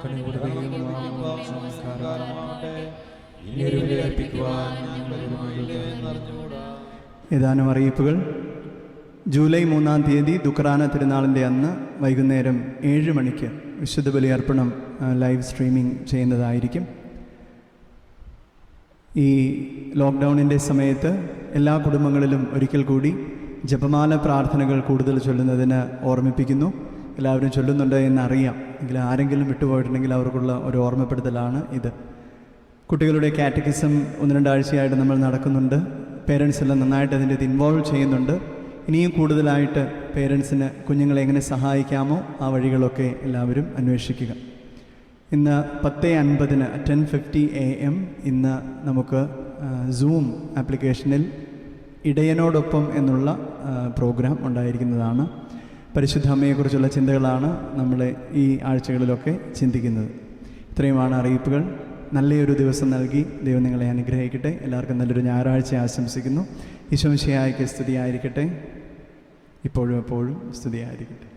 കണ്ണുകൂടെ ഏതാനും അറിയിപ്പുകൾ. ജൂലൈ 3-ാം തീയതി ദുക്രാന തിരുനാളിൻ്റെ അന്ന് വൈകുന്നേരം 7 മണിക്ക് വിശുദ്ധ ബലിയർപ്പണം ലൈവ് സ്ട്രീമിംഗ് ചെയ്യുന്നതായിരിക്കും. ഈ ലോക്ക്ഡൗണിൻ്റെ സമയത്ത് എല്ലാ കുടുംബങ്ങളിലും ഒരിക്കൽ കൂടി ജപമാല പ്രാർത്ഥനകൾ കൂടുതൽ ചൊല്ലുന്നതിന് ഓർമ്മിപ്പിക്കുന്നു. എല്ലാവരും ചൊല്ലുന്നുണ്ട് എന്നറിയാം. എങ്കിൽ ആരെങ്കിലും വിട്ടുപോയിട്ടുണ്ടെങ്കിൽ അവർക്കുള്ള ഒരു ഓർമ്മപ്പെടുത്തലാണ് ഇത്. കുട്ടികളുടെ കാറ്റക്കിസം 1-2 ആഴ്ചയായിട്ട് നമ്മൾ നടക്കുന്നുണ്ട്. പേരൻസ് എല്ലാം നന്നായിട്ട് അതിൻ്റെ ഇൻവോൾവ് ചെയ്യുന്നുണ്ട്. ഇനിയും കൂടുതലായിട്ട് പേരൻസിന് കുഞ്ഞുങ്ങളെ എങ്ങനെ സഹായിക്കാമോ ആ വഴികളൊക്കെ എല്ലാവരും അന്വേഷിക്കുക. ഇന്ന് 10:50 10:50 AM ഇന്ന് നമുക്ക് സൂം ആപ്ലിക്കേഷനിൽ ഇടയനോടൊപ്പം എന്നുള്ള പ്രോഗ്രാം ഉണ്ടായിരിക്കുന്നതാണ്. പരിശുദ്ധ അമ്മയെക്കുറിച്ചുള്ള ചിന്തകളാണ് നമ്മൾ ഈ ആഴ്ചകളിലൊക്കെ ചിന്തിക്കുന്നത്. ഇത്രയുമാണ് അറിയിപ്പുകൾ. നല്ലൊരു ദിവസം നൽകി ദൈവം നിങ്ങളെ അനുഗ്രഹിക്കട്ടെ. എല്ലാവർക്കും നല്ലൊരു ഞായറാഴ്ച ആശംസിക്കുന്നു. ഈശോ മിശിഹായ്ക്ക് സ്തുതിയായിരിക്കട്ടെ. ഇപ്പോഴും എപ്പോഴും സ്തുതിയായിരിക്കട്ടെ.